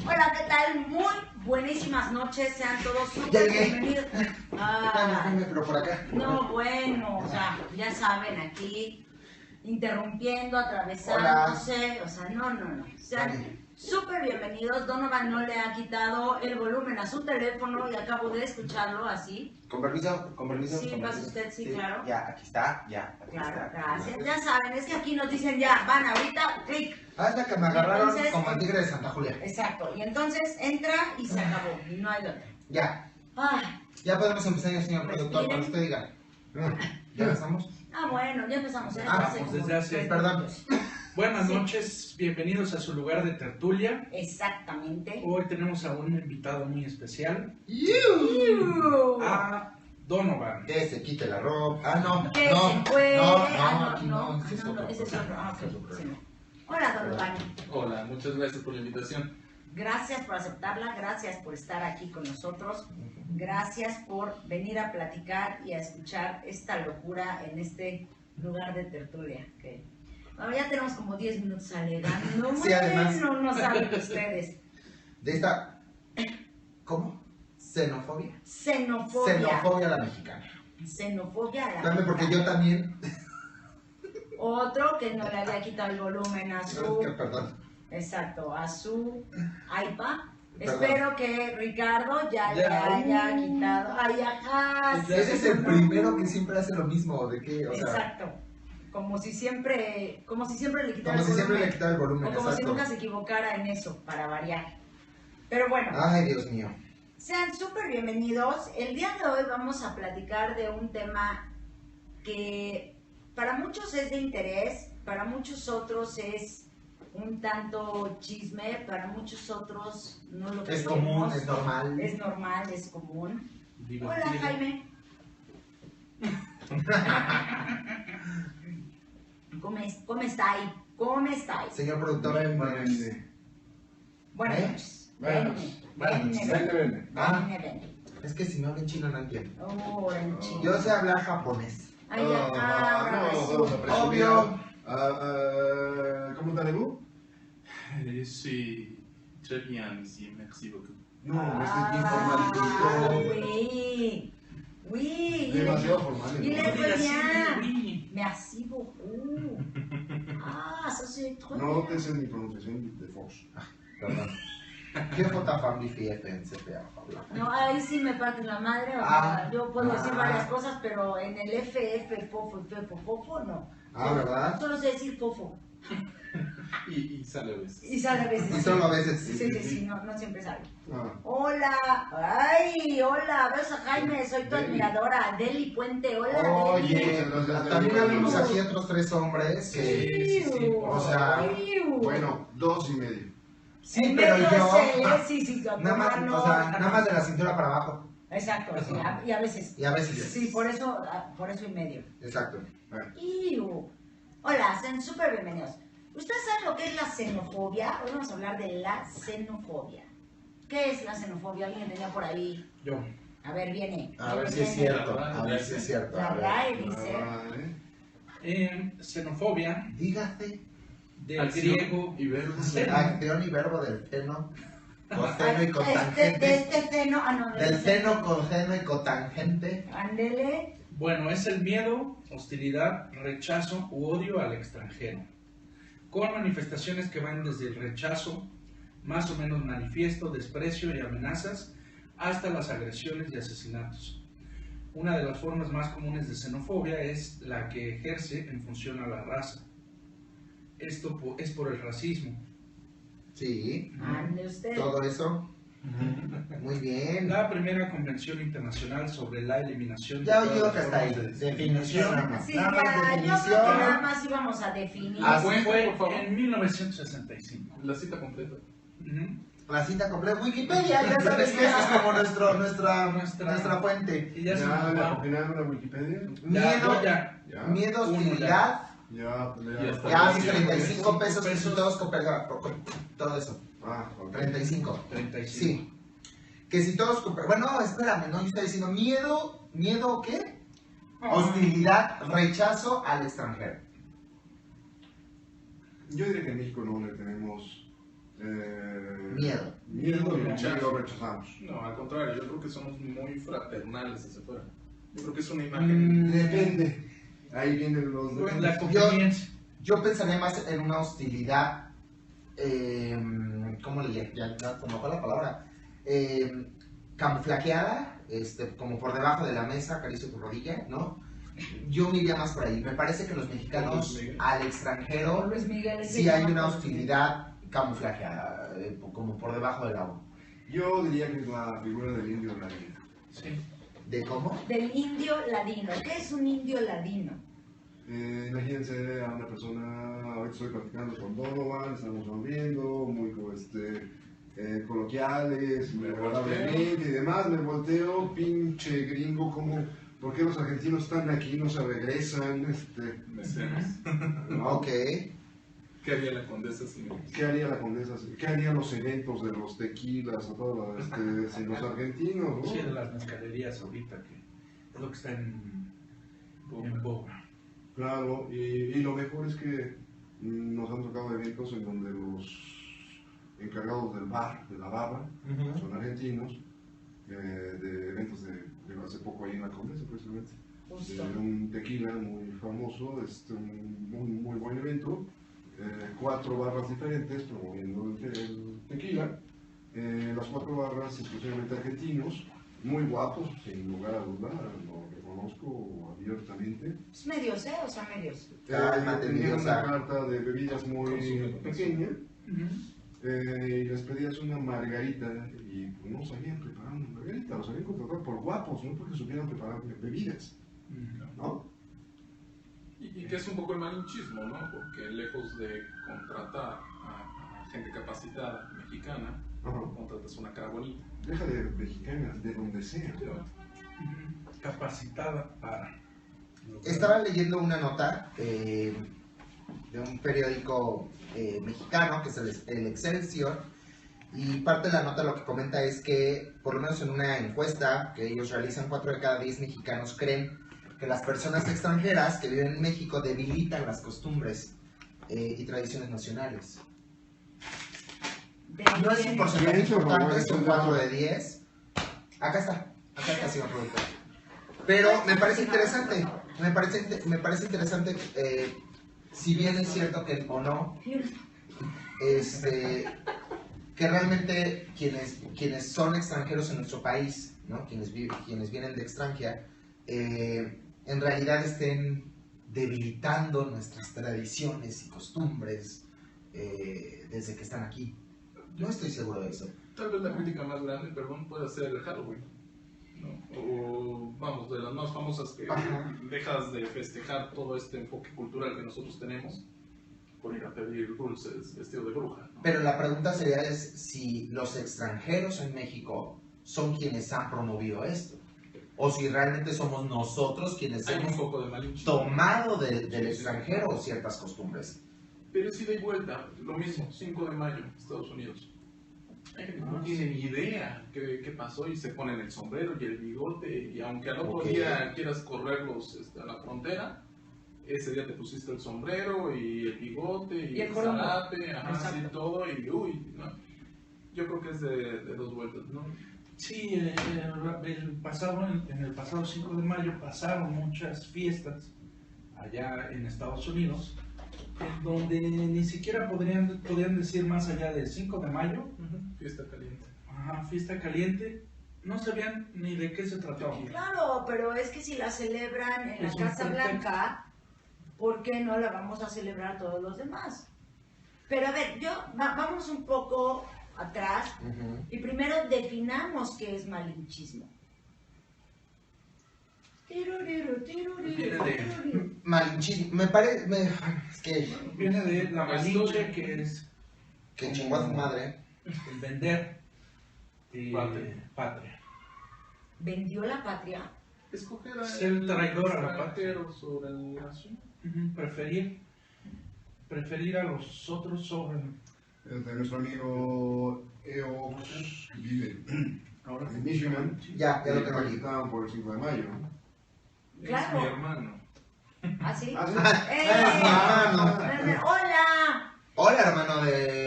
Hola, ¿qué tal? Muy buenísimas noches, sean todos súper bienvenidos. Pero por acá. No, bueno, o sea, ya saben, aquí interrumpiendo, atravesándose, o sea, no. Sean súper bienvenidos. Donovan no le ha quitado el volumen a su teléfono y acabo de escucharlo así. Con permiso. Sí, pasa usted, sí, claro. Ya, aquí está, ya. Claro, gracias. Ya saben, es que aquí nos dicen ya, van ahorita, clic. Hasta que me agarraron Entonces, como el tigre de Santa Julia. Exacto, y entonces entra y se acabó, y no hay otra. Ya. Ay, Ya podemos empezar, señor productor, cuando usted diga. ¿Ya empezamos? bueno, ya empezamos. Vamos desde hace... Perdón. Buenas noches, bienvenidos a su lugar de tertulia. Exactamente. Hoy tenemos a un invitado muy especial, ¡Iu! a Donovan. Que se quite la ropa. Ah, no. Que no, se puede. aquí no. Ese es no, otro. ese es otro. Ah, ok, sí, no. Hola, Donovan. Hola, muchas gracias por la invitación. Gracias por aceptarla, gracias por estar aquí con nosotros, gracias por venir a platicar y a escuchar esta locura en este lugar de tertulia. Que bueno, ya tenemos como 10 minutos alegando. Sí, además. No saben ustedes. De esta. ¿Cómo? Xenofobia. Xenofobia. Xenofobia a la mexicana. Xenofobia a la Dame porque yo también. Otro que no le había quitado el volumen a su... Perdón. Exacto, a su iPad. Perdón. Espero que Ricardo ya le haya quitado. Ay, ajá. Ese es el primero que siempre hace lo mismo. ¿De qué? O sea, Exacto. Como si siempre le quitara como el si volumen. siempre le quitaba el volumen. O como si exacto. nunca se equivocara en eso, para variar. Pero bueno, Ay, Dios mío. sean súper bienvenidos. El día de hoy vamos a platicar de un tema que para muchos es de interés, para muchos otros es un tanto chisme, para muchos otros no lo Es queremos. común, es normal. Es normal, es común. Divertido. Hola, Jaime. ¿Cómo está ahí? ¿Cómo está ahí? Señor productor, Buenas ¿Eh? noches. Buenas noches. Ven. Ah, es que si no hablo en chino no entiendo. Oh, en chino. Yo sé hablar japonés. Ay, ajá, Obvio. Comment allez-vous? Je suis très bien ici, merci beaucoup. No, me estoy bien Ah, formalito. oui. Oui, Demasiado formal. il est Diga très sí, bien. oui. Merci beaucoup. Ah, ça c'est très No bien. te sé mi pronunciación de Fox. Perdón. ¿Qué fue family fiesta en CPA, Pablo? No, ahí sí me parte la madre. O Ah. sea, yo puedo decir Ah. varias cosas, pero en el FF, fofo, no. Ah, ¿verdad? Solo sé decir fofo. Y sale a veces. Y sale a veces. Y solo a veces. Sí, no siempre sale. Ah, Hola, hola, ves a Jaime, soy tu admiradora, Deli Puente, hola Deli. Oye, Muchas gracias. también habemos aquí otros 3 hombres que... Sí, o sea, bueno, 2,5. Sí, En pero medio yo... sí, Nada más, no. o sea, nada más de la cintura para abajo. Exacto, sí, y a veces. Y a veces... Sí, por eso y medio. Exacto. Bueno, Hola, sean súper bienvenidos. ¿Ustedes saben lo que es la xenofobia? Hoy vamos a hablar de la xenofobia. ¿Qué es la xenofobia? ¿Alguien tenía por ahí? Yo. A ver, viene. A ver si es cierto. A ver si es cierto. La A ver. RAE dice. Xenofobia, Dígase. del Acción griego y verbo. Acción y verbo del seno. Coseno y De cotangente. este seno, no, Del seno, coseno y cotangente. Ándele. Bueno, es el miedo, hostilidad, rechazo u odio al extranjero, con manifestaciones que van desde el rechazo, más o menos manifiesto, desprecio y amenazas, hasta las agresiones y asesinatos. Una de las formas más comunes de xenofobia es la que ejerce en función a la raza. Esto es por el racismo. Sí. Ande usted. Todo eso. Muy bien. La primera convención internacional sobre la eliminación Ya de oí todas que las está ahí. formas de Definición nada más. Sí, Nada más ya, yo creo que definición. nada más íbamos a definir. Ah, Cuenta, fue por favor. en 1965. La cita completa. Ujú. La cinta completa. Wikipedia, ya sabes que eso es como nuestra fuente. Y ya se ¿Ya nos le va. coordinaron a Wikipedia? Miedo, Ya. Ya. miedo, Uno hostilidad. Ya, pues Ya está. Ya, Sí, 35 pesos. pesos. Todos todo eso. Ah, ok. 35. 35. Sí. Que si todos bueno, espérame, no, yo estoy diciendo miedo, ¿qué? Hostilidad, rechazo al extranjero. Yo diría que en México no le tenemos Miedo. Miedo y Rechazo. lo rechazamos. No, al contrario, yo creo que somos muy fraternales hacia afuera. Yo creo que es una imagen. Depende. Ahí vienen los Bueno, la dependes. conveniencia. Yo pensaría más en una hostilidad, ¿cómo le llamo? Ya se me fue la palabra. Camuflajeada, como por debajo de la mesa, acaricio tu rodilla, ¿no? Yo me iría más por ahí. Me parece que los mexicanos Luis Miguel. al extranjero Luis Miguel es sí de hay una Chihuahua. hostilidad camuflajeada, como por debajo del agua. Yo diría que es la figura del indio ladino. Sí. ¿De cómo? Del indio ladino. ¿Qué es un indio ladino? Imagínense a una persona, ahorita estoy platicando con Donovan, estamos viendo, muy coloquiales, muy Me agradablemente y demás, me volteo, pinche gringo, como, ¿por qué los argentinos están aquí, no se regresan? Mecenas. Ok. ¿Qué haría la condesa sin ¿Qué haría la condesa? ¿Qué harían los eventos de los tequilas o todo, sin los argentinos? ¿no? Sí, de las mezcalerías ahorita, que es lo que está en boga. Claro, y lo mejor es que nos han tocado eventos en donde los encargados del bar, de la barra, son argentinos, de eventos de hace poco ahí en la Condesa precisamente, Justo. de un tequila muy famoso, un muy buen evento, 4 barras diferentes promoviendo el tequila, las 4 barras exclusivamente argentinos, muy guapos, sin lugar a duda, lo reconozco abiertamente. Es medios, ¿eh? O sea, medios. Cálmate, Tenían una Diosa. carta de bebidas muy Consume. pequeña, y les pedías una margarita y pues, no sabían preparar una margarita, los habían contratado por guapos, no porque supieran preparar bebidas, ¿no? Y que es un poco el malinchismo, ¿no? Porque lejos de contratar a gente capacitada mexicana, Ajá. contratas una cara bonita. Deja de mexicanas, de donde sea. Capacitada para. Estaba leyendo una nota de un periódico mexicano, que es el Excelsior, y parte de la nota lo que comenta es que, por lo menos en una encuesta que ellos realizan, 4 de cada 10 mexicanos creen que las personas extranjeras que viven en México debilitan las costumbres y tradiciones nacionales. No es un porcentaje Pienso, importante, como es un es, 4 de 10. Acá está, señor productor. Pero me parece interesante, me parece interesante, si bien es cierto que o no, que realmente quienes son extranjeros en nuestro país, ¿no? quienes vienen de extranjera, en realidad estén debilitando nuestras tradiciones y costumbres desde que están aquí. No estoy seguro de eso. Tal vez la crítica más grande, perdón, puede ser el Halloween, ¿no? O, vamos, de las más famosas que Ajá. dejas de festejar todo este enfoque cultural que nosotros tenemos por ir a pedir dulces vestido de bruja, ¿no? Pero la pregunta sería es si los extranjeros en México son quienes han promovido esto, o si realmente somos nosotros quienes Hay un hemos poco de malinchismo. tomado del Sí, sí. extranjero ciertas costumbres. Pero es ida y vuelta, lo mismo, 5 de mayo, Estados Unidos. Hay gente que no tiene ni idea qué pasó y se ponen el sombrero y el bigote, y aunque al otro Ok. día quieras correrlos a la frontera, ese día te pusiste el sombrero y el bigote y, Y el el corona. zarape, ajá, Exacto. sí, todo, y uy, ¿no? Yo creo que es de 2 vueltas, ¿no? Sí, en el pasado 5 de mayo pasaron muchas fiestas allá en Estados Unidos, en donde ni siquiera podrían decir más allá del 5 de mayo, Fiesta caliente. ajá, fiesta caliente, no sabían ni de qué se trataba. Claro, pero es que si la celebran en la Es un Casa pretexto. Blanca, ¿por qué no la vamos a celebrar todos los demás? Pero a ver, vamos un poco atrás y primero definamos qué es malinchismo. Malinchismo, me parece, es que Viene de la malinche, que es chingó a su madre. el vender patria. ¿Vendió la patria? Escoger a Ser traidor a la extranjero sobre el nación. Ujú, preferir a los otros sobre. Nuestro amigo Eox, que vive Ahora en Michigan, Ya lo tengo aquí. estaban por el 5 de mayo. Claro. Es mi hermano. ¿Ah, sí? ¿Ah, sí? ¡Eh! hermano. ¡Hola! Hola, hermano de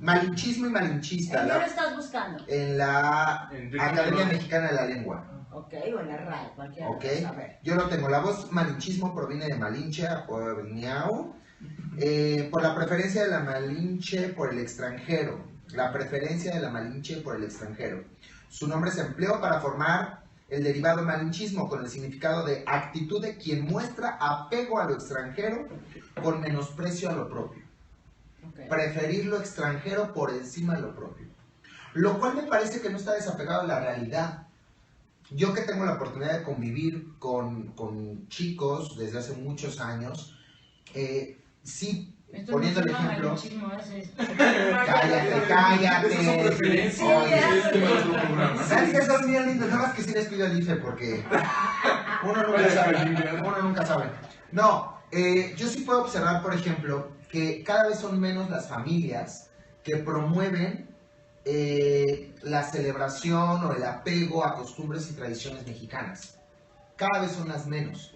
Malinchismo y malinchista. ¿En qué lo estás buscando? En la En Academia Mexicana de la Lengua. Ok, o en la RAE, cualquiera. Ok, A ver. yo lo tengo. La voz malinchismo proviene de malinche o miau, por la preferencia de la malinche por el extranjero. La preferencia de la malinche por el extranjero. Su nombre se empleó para formar el derivado malinchismo con el significado de actitud de quien muestra apego a lo extranjero con menosprecio a lo propio. Ok. Preferir lo extranjero por encima de lo propio. Lo cual me parece que no está desapegado de la realidad. Yo que tengo la oportunidad de convivir con chicos desde hace muchos años, sí, Esto poniendo el no se llama ejemplo... malinchismo, es cállate. Esas son preferencias. Oye, Es que nuestro programa. ¿sabes qué? Son bien lindos, nada más que sí les pido el IFE porque uno nunca sabe. Uno nunca sabe. No, yo sí puedo observar, por ejemplo, que cada vez son menos las familias que promueven la celebración o el apego a costumbres y tradiciones mexicanas. Cada vez son las menos.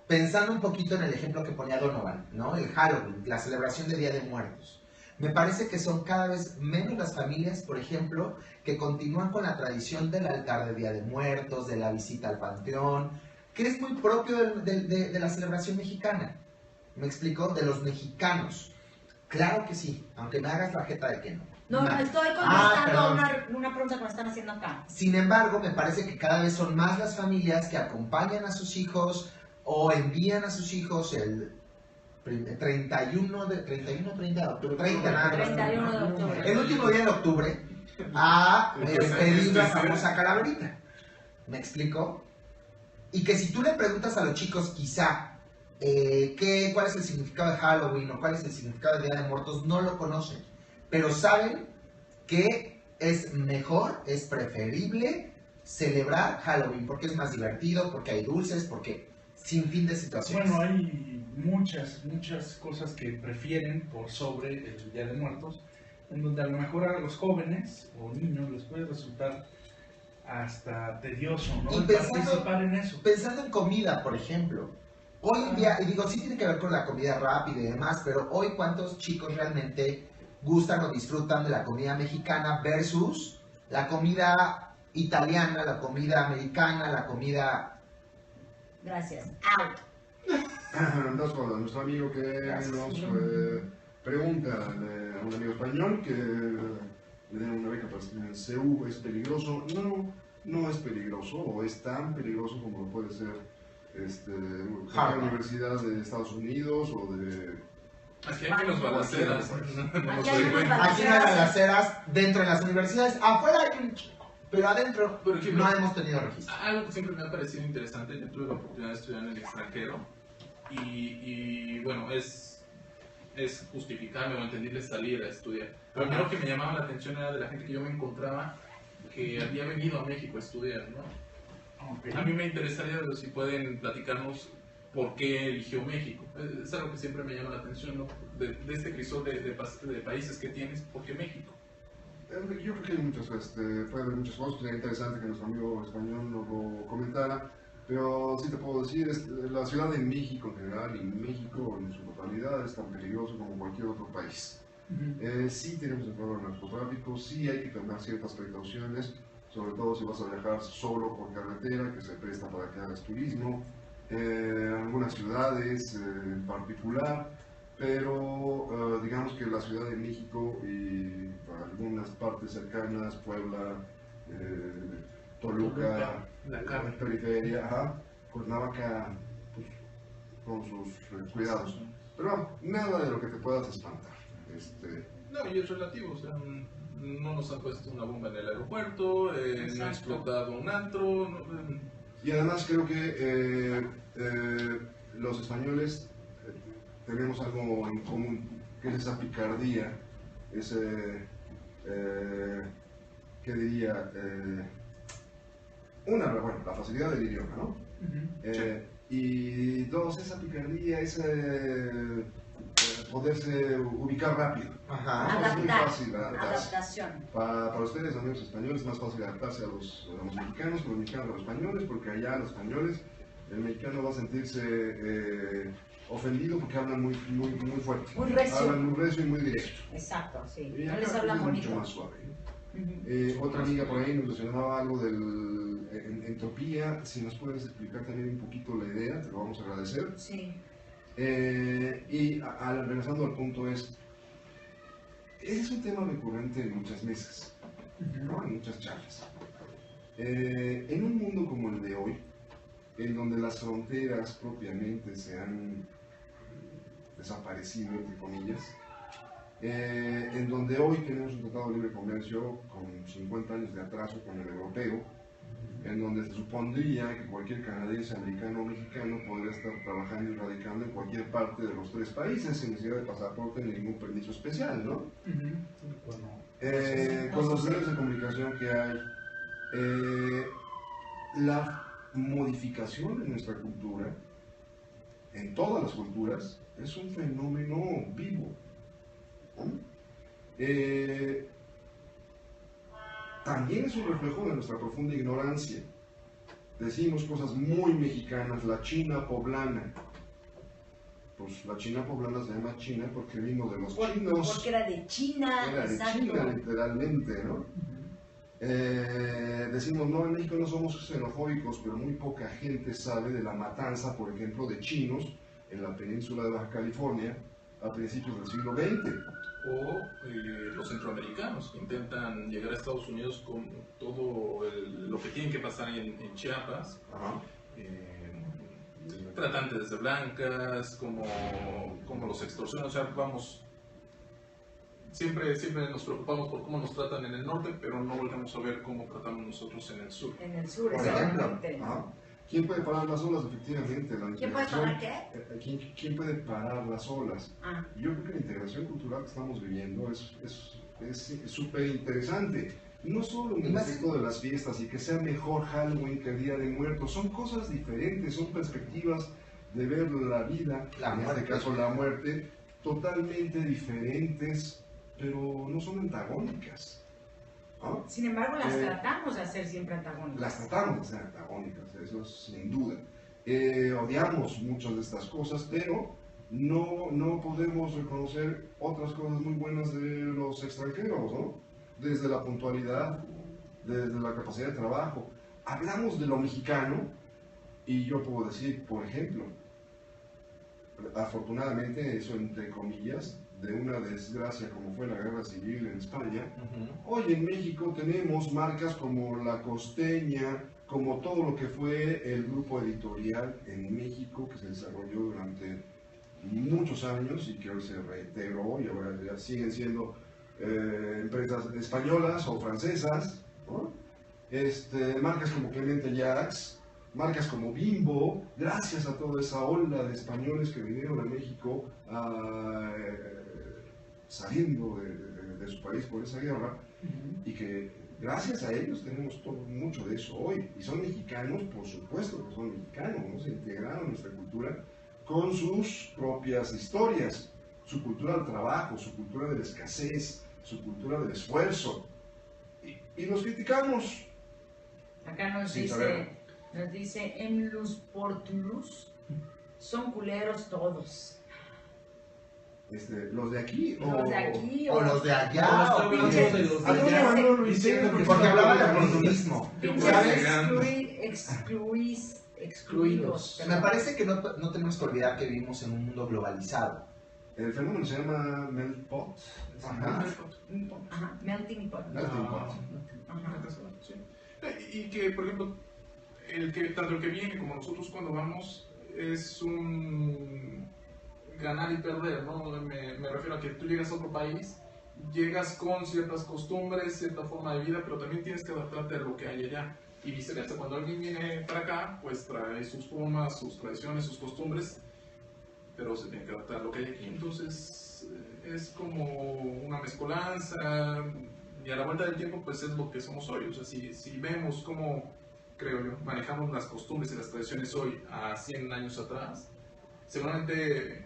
Pensando un poquito en el ejemplo que ponía Donovan, ¿no? El Halloween, la celebración de Día de Muertos. Me parece que son cada vez menos las familias, por ejemplo, que continúan con la tradición del altar de Día de Muertos, de la visita al panteón, que es muy propio de la celebración mexicana. ¿Me explico? De los mexicanos. Claro que sí, aunque me hagas la jeta de que no. No, Ma- estoy Ah, contestando perdón. una pregunta que me están haciendo acá. Sin embargo, me parece que cada vez son más las familias que acompañan a sus hijos o envían a sus hijos el 31 de 30 de octubre, 30 nada más. 31 de octubre. El último día de octubre a pedir la famosa calaverita. ¿Me explico? Y que si tú le preguntas a los chicos quizá cuál es el significado de Halloween o cuál es el significado de Día de Muertos, no lo conocen. Pero saben que es mejor, es preferible celebrar Halloween porque es más divertido, porque hay dulces, porque sin fin de situaciones. Bueno, hay muchas cosas que prefieren por sobre el Día de Muertos, en donde a lo mejor a los jóvenes o niños les puede resultar hasta tedioso, ¿no? Y El participar en eso. Pensando en comida, por ejemplo, hoy en día, y digo, sí tiene que ver con la comida rápida y demás, pero hoy cuántos chicos realmente gustan o disfrutan de la comida mexicana versus la comida italiana, la comida americana, la comida... Gracias. Out. Dos cosas. Nuestro amigo que Gracias. nos pregunta, un amigo español, que le den una beca para estudiar en CEU, ¿es peligroso? No, no es peligroso, o es tan peligroso como lo puede ser una Harvard. universidad de Estados Unidos o de... Aquí hay unos balaceras. Aquí hay unos Aquí no hay balaceras dentro de las universidades, afuera hay un chico, pero adentro Por ejemplo, no hemos tenido registro. algo que siempre me ha parecido interesante, yo tuve la oportunidad de estudiar en el extranjero y bueno, es justificable o entendible salir a estudiar. Lo primero que me llamaba la atención era de la gente que yo me encontraba que había venido a México a estudiar, ¿no? Ok. A mí me interesaría si pueden platicarnos por qué eligió México. Es algo que siempre me llama la atención, ¿no? De este crisol de países que tienes, ¿por qué México? Yo creo que hay muchas, puede haber muchas cosas, sería interesante que nuestro amigo español nos lo comentara, pero sí te puedo decir, la Ciudad de México en general y México en su totalidad es tan peligroso como cualquier otro país. Sí tenemos el problema del narcotráfico, sí hay que tomar ciertas precauciones, sobre todo si vas a viajar solo por carretera, que se presta para que hagas turismo, algunas ciudades en particular, pero digamos que la Ciudad de México y algunas partes cercanas, Puebla, Toluca, La Carmen. periferia, Cuernavaca, pues, con sus cuidados. Pero nada de lo que te puedas espantar. No, y es relativo, o sea, no nos han puesto una bomba en el aeropuerto, no ha Exacto. explotado un antro. Y además creo que los españoles tenemos algo en común, que es esa picardía, ¿qué diría? La facilidad del idioma, ¿no? Y dos, esa picardía, ese poderse ubicar rápido. Ajá. Es muy Adaptar. fácil adaptarse. Adaptación. Para ustedes, amigos españoles, es más fácil adaptarse a los mexicanos que los mexicanos a los españoles, porque allá los españoles, el mexicano va a sentirse ofendido porque hablan muy fuerte. Muy recio. Hablan muy recio y muy directo. Exacto, sí. Y No acá les hablan es bonito. mucho más suave. Ujú. Otra amiga por ahí nos mencionaba algo de entropía. Si nos puedes explicar también un poquito la idea, te lo vamos a agradecer. Sí. Regresando al punto es un tema recurrente en muchas mesas, ¿no? En muchas charlas. En un mundo como el de hoy, en donde las fronteras propiamente se han desaparecido, entre comillas, en donde hoy tenemos un tratado de libre comercio con 50 años de atraso con el europeo, en donde se supondría que cualquier canadiense, americano o mexicano podría estar trabajando y radicando en cualquier parte de los 3 países sin necesidad de pasaporte ni ningún permiso especial, ¿no? Con los medios de comunicación que hay, la modificación de nuestra cultura, en todas las culturas, es un fenómeno vivo, ¿no? También es un reflejo de nuestra profunda ignorancia. Decimos cosas muy mexicanas, la China poblana. Pues la China poblana se llama China porque vino de los chinos. Porque era de China, Era de exacto. China, literalmente, ¿no? Decimos, no, en México no somos xenofóbicos, pero muy poca gente sabe de la matanza, por ejemplo, de chinos en la península de Baja California a principios del siglo XX. O los centroamericanos que intentan llegar a Estados Unidos con todo lo que tienen que pasar en Chiapas, Ajá. tratantes de blancas, como los extorsionan, o sea, vamos, siempre nos preocupamos por cómo nos tratan en el norte, pero no volvemos a ver cómo tratamos nosotros en el sur. En el sur, Por ejemplo, exactamente. Ajá. ¿Quién puede parar las olas? Efectivamente, la ¿Quién puede integración. parar qué? ¿Quién puede parar las olas? Ah, Yo creo que la integración cultural que estamos viviendo es súper interesante. No solo en el aspecto de las fiestas y que sea mejor Halloween que el Día de Muertos, son cosas diferentes, son perspectivas de ver la vida, en este caso la muerte, totalmente diferentes, pero no son antagónicas, ¿no? sin embargo, las tratamos de hacer siempre antagónicas. Las tratamos de ser antagónicas, eso es sin duda. Odiamos muchas de estas cosas, pero no podemos reconocer otras cosas muy buenas de los extranjeros, ¿no? Desde la puntualidad, desde la capacidad de trabajo. Hablamos de lo mexicano y yo puedo decir, por ejemplo, afortunadamente, eso entre comillas, de una desgracia como fue la guerra civil en España, hoy en México tenemos marcas como La Costeña, como todo lo que fue el grupo editorial en México que se desarrolló durante muchos años y que hoy se reintegró y ahora ya siguen siendo empresas españolas o francesas, ¿no? Marcas como Clemente Jacques, marcas como Bimbo, gracias a toda esa ola de españoles que vinieron a México saliendo de su país por esa guerra, y que gracias a ellos tenemos mucho de eso hoy. Y son mexicanos, por supuesto que son mexicanos, ¿no? Se integraron a nuestra cultura con sus propias historias, su cultura del trabajo, su cultura de la escasez, su cultura del esfuerzo. Y los criticamos. Acá nos Sin saberlo. dice, en Luz por Toulouse son culeros todos. Los de aquí Los de aquí O los de allá, No, o está hablando pinches- de los de pinches- allá. no, no, Diciendo que porque hablaba de hablando oportunismo. Pinches excluidos. Me parece que no tenemos que olvidar que vivimos en un mundo globalizado. El fenómeno se llama melt pot. Ajá. Ajá, melting pot. Melting pot. Ajá. Sí. Y que, por ejemplo, tanto el que viene como nosotros cuando vamos es un ganar y perder, ¿no? Me refiero a que tú llegas a otro país, llegas con ciertas costumbres, cierta forma de vida, pero también tienes que adaptarte a lo que hay allá. Y viceversa, cuando alguien viene para acá, pues trae sus formas, sus tradiciones, sus costumbres, pero se tiene que adaptar a lo que hay aquí. Entonces es como una mezcolanza, y a la vuelta del tiempo pues es lo que somos hoy. O sea, si vemos cómo, creo yo, manejamos las costumbres y las tradiciones hoy a 100 años atrás, seguramente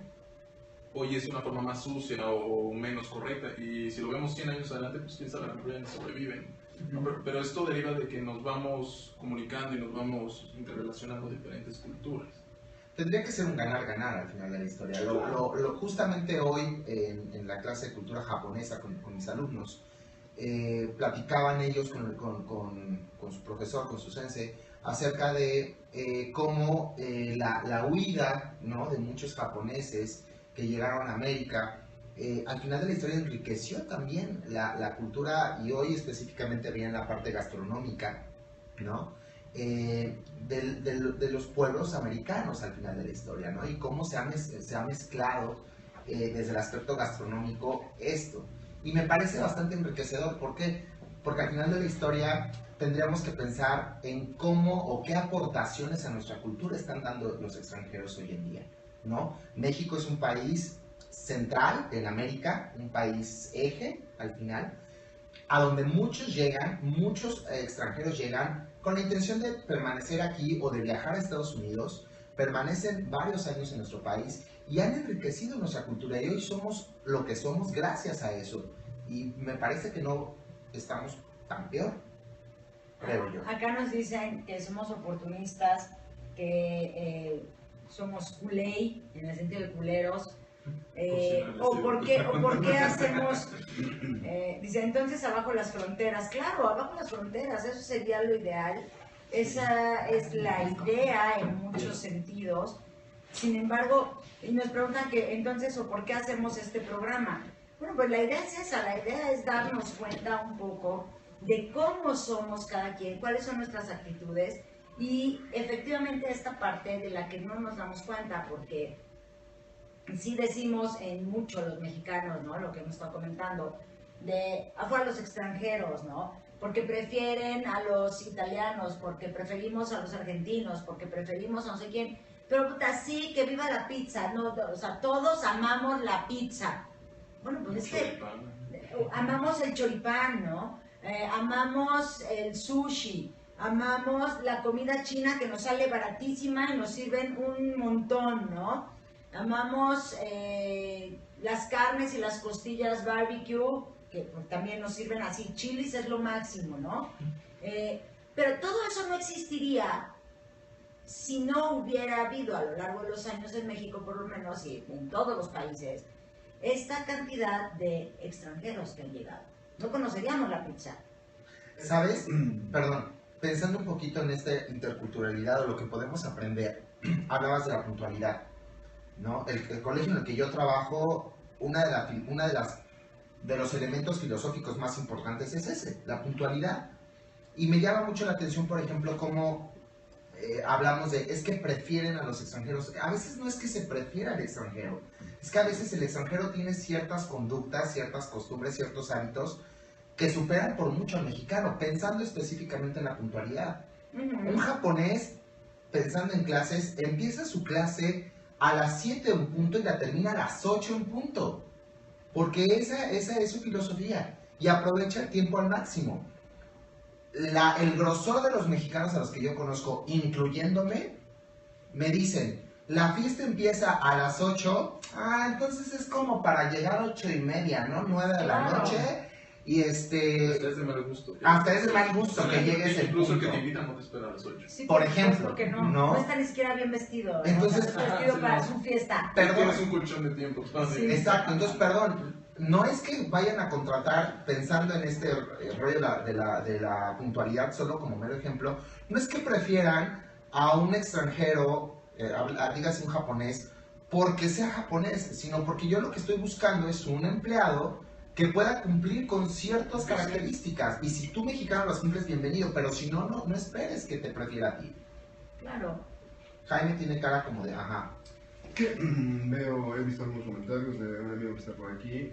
hoy es una forma más sucia o menos correcta, y si lo vemos 100 años adelante, pues quién sabe, a lo mejor ya no sobreviven. ¿No? Pero esto deriva de que nos vamos comunicando y nos vamos interrelacionando diferentes culturas. tendría que ser un ganar-ganar al final de la historia. Justamente hoy en la clase de cultura japonesa con mis alumnos, platicaban ellos con su profesor, con su sensei, acerca de cómo la huida, ¿no?, de muchos japoneses que llegaron a América, al final de la historia enriqueció también la cultura, y hoy específicamente bien la parte gastronómica, ¿no?, de los pueblos americanos al final de la historia, ¿no? Y cómo se ha mezclado desde el aspecto gastronómico esto. Y me parece bastante enriquecedor. ¿Por qué? Porque al final de la historia tendríamos que pensar en cómo o qué aportaciones a nuestra cultura están dando los extranjeros hoy en día, ¿no? México es un país central en América, un país eje al final, a donde muchos extranjeros llegan con la intención de permanecer aquí o de viajar a Estados Unidos, permanecen varios años en nuestro país y han enriquecido nuestra cultura, y hoy somos lo que somos gracias a eso, y me parece que no estamos tan peor, creo yo. Acá nos dicen que somos oportunistas, que somos culé, en el sentido de culeros, o por qué hacemos, dice, entonces abajo las fronteras. Claro, abajo las fronteras, eso sería lo ideal, esa es la idea en muchos sentidos. Sin embargo, y nos preguntan que entonces, ¿o por qué hacemos este programa? Bueno, pues la idea es esa, la idea es darnos cuenta un poco de cómo somos cada quien, cuáles son nuestras actitudes, y efectivamente esta parte de la que no nos damos cuenta, porque sí decimos en mucho los mexicanos, ¿no?, lo que hemos estado comentando, de afuera los extranjeros, ¿no?, porque prefieren a los italianos, porque preferimos a los argentinos, porque preferimos a no sé quién, pero puta, sí, que viva la pizza, ¿no? O sea, todos amamos la pizza. Bueno, pues es que amamos el choripán, ¿no? Amamos el sushi, amamos la comida china que nos sale baratísima y nos sirven un montón, ¿no? Amamos las carnes y las costillas barbecue, que pues, también nos sirven así. Chilis es lo máximo, ¿no? Pero todo eso no existiría si no hubiera habido a lo largo de los años en México, por lo menos, y en todos los países, esta cantidad de extranjeros que han llegado. No conoceríamos la pizza. ¿Sabes? Perdón, pensando un poquito en esta interculturalidad o lo que podemos aprender, hablabas de la puntualidad, ¿no? El colegio en el que yo trabajo, de los elementos filosóficos más importantes es ese, la puntualidad. Y me llama mucho la atención, por ejemplo, cómo hablamos de, es que prefieren a los extranjeros. A veces no es que se prefiera al extranjero, es que a veces el extranjero tiene ciertas conductas, ciertas costumbres, ciertos hábitos que superan por mucho al mexicano, pensando específicamente en la puntualidad. Un japonés, pensando en clases, empieza su clase a las 7 en punto y la termina a las 8 en punto, porque esa es su filosofía, y aprovecha el tiempo al máximo. El grosor de los mexicanos a los que yo conozco, incluyéndome, me dicen, la fiesta empieza a las 8, entonces es como para llegar a 8:30, ¿no? 9 de la noche, y Hasta es de mal gusto. Hasta es de mal gusto que llegues en incluso punto. que te invitan no te espera a las 8. Sí, por ejemplo, porque no, ¿no? no está ni siquiera bien vestido, ¿no? Entonces, Está vestido para no. su fiesta. Perdón. Tienes un colchón de tiempo. Sí. Exacto, entonces, perdón, no es que vayan a contratar, pensando en este rollo de la puntualidad, solo como mero ejemplo, no es que prefieran a un extranjero, dígase un japonés, porque sea japonés, sino porque yo lo que estoy buscando es un empleado que pueda cumplir con ciertas características, y si tú mexicano las cumples, bienvenido, pero si no, no esperes que te prefiera a ti. Claro. Jaime tiene cara como de, ajá. He visto algunos comentarios de un amigo que está por aquí.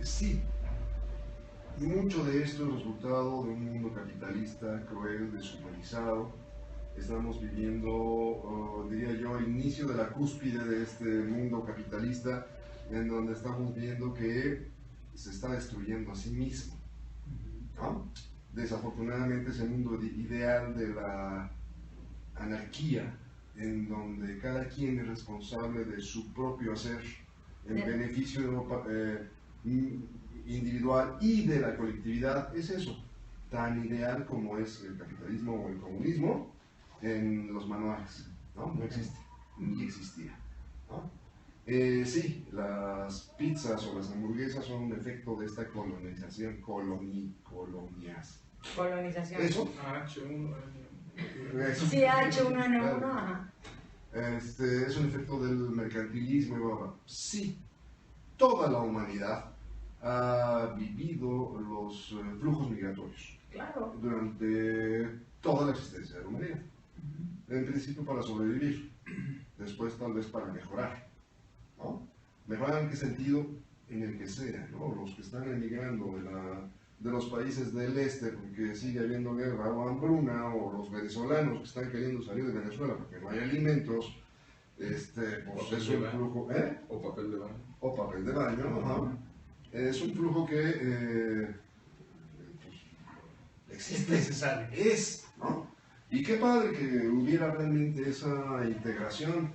Sí, mucho de esto es resultado de un mundo capitalista, cruel, deshumanizado. Estamos viviendo, diría yo, el inicio de la cúspide de este mundo capitalista, en donde estamos viendo que se está destruyendo a sí mismo, ¿no? Desafortunadamente ese mundo ideal de la anarquía, en donde cada quien es responsable de su propio hacer en beneficio individual y de la colectividad, es eso, tan ideal como es el capitalismo o el comunismo, en los manuales, ¿no? No existe, ni existía, ¿no? Sí, las pizzas o las hamburguesas son un efecto de esta colonización, Colonización. Eso, H1N1. eso. Sí, H1N1, ajá. Es un efecto del mercantilismo y bla, bla. Sí, toda la humanidad ha vivido los flujos migratorios Claro. durante toda la existencia de la humanidad. En principio para sobrevivir, después tal vez para mejorar, ¿no? ¿Mejorar en qué sentido? En el que sea, ¿no? Los que están emigrando de los países del este porque sigue habiendo guerra o hambruna, o los venezolanos que están queriendo salir de Venezuela porque no hay alimentos, pues es un flujo, O papel de baño. o papel de baño, ajá. Es un flujo que pues, Es existe, necesario. ¿no? Y qué padre que hubiera realmente esa integración.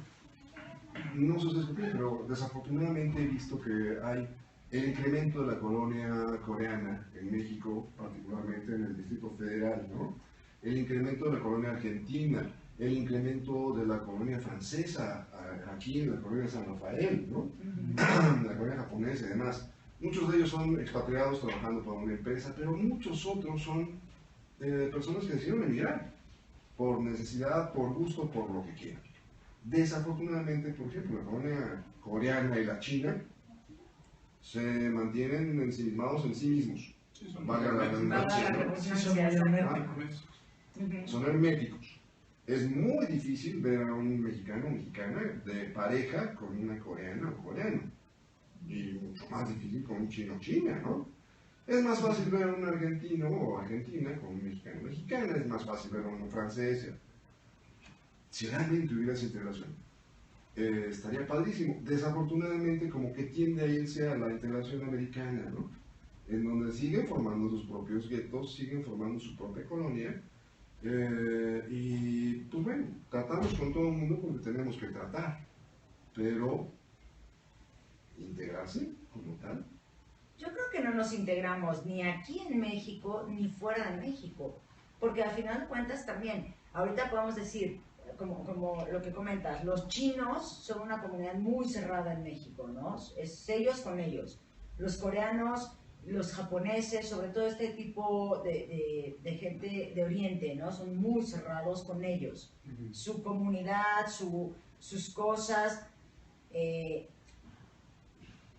No sé si es que, pero desafortunadamente he visto que hay el incremento de la colonia coreana en México, particularmente en el Distrito Federal, ¿no? El incremento de la colonia argentina, el incremento de la colonia francesa, aquí en la colonia de San Rafael, ¿no? La colonia japonesa y demás. Muchos de ellos son expatriados trabajando para una empresa, pero muchos otros son personas que decidieron emigrar por necesidad, por gusto, por lo que quieran. Desafortunadamente, por ejemplo, la colonia coreana y la china se mantienen ensimismados en sí mismos. Sí, son Valga la redundancia, ¿no? Sí, son muy herméticos. Son herméticos. Es muy difícil ver a un mexicano o mexicana de pareja con una coreana o coreano. Y mucho más difícil con un chino o china, ¿no? Es más fácil ver a un argentino o argentina con un mexicano o mexicana, es más fácil ver a un francés. Si realmente hubiera esa integración, estaría padrísimo. Desafortunadamente, como que tiende a irse a la integración americana, ¿no? En donde siguen formando sus propios guetos, siguen formando su propia colonia. Y pues bueno, tratamos con todo el mundo porque tenemos que tratar, pero integrarse como tal. Yo creo que no nos integramos ni aquí en México ni fuera de México, porque al final de cuentas también, ahorita podemos decir, como lo que comentas, los chinos son una comunidad muy cerrada en México, ¿no? Es ellos con ellos. Los coreanos, los japoneses, sobre todo este tipo de gente de Oriente, ¿no? Son muy cerrados con ellos. Su comunidad, sus cosas.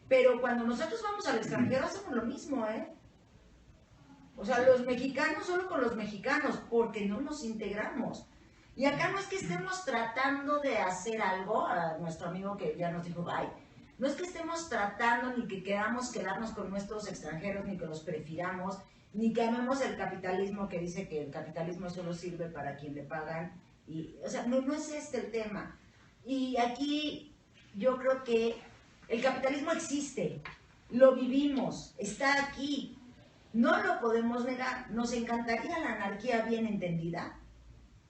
Pero cuando nosotros vamos al extranjero hacemos lo mismo, ¿eh? O sea, los mexicanos solo con los mexicanos, porque no nos integramos. Y acá no es que estemos tratando de hacer algo, a nuestro amigo que ya nos dijo bye, no es que estemos tratando ni que queramos quedarnos con nuestros extranjeros, ni que los prefiramos, ni que amemos el capitalismo que dice que el capitalismo solo sirve para quien le pagan. Y, o sea, no es este el tema. Y aquí yo creo que el capitalismo existe, lo vivimos, está aquí, no lo podemos negar. Nos encantaría la anarquía bien entendida,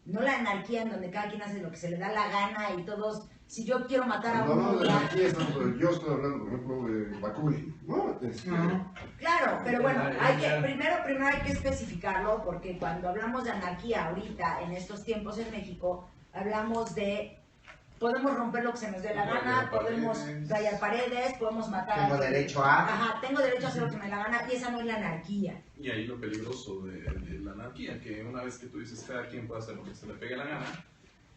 no la anarquía en donde cada quien hace lo que se le da la gana y todos, si yo quiero matar a uno... No, aquí yo estoy hablando, por ejemplo, de Bakunin, ¿no? Claro, pero bueno, primero hay que especificarlo, porque cuando hablamos de anarquía ahorita, en estos tiempos en México, hablamos de... Podemos romper lo que se nos dé la gana, podemos rayar paredes, podemos matar... Tengo derecho a... Ajá, tengo derecho a hacer lo que me dé la gana, y esa no es la anarquía. Y ahí lo peligroso de la anarquía, que una vez que tú dices cada quien puede hacer lo que se le pegue la gana,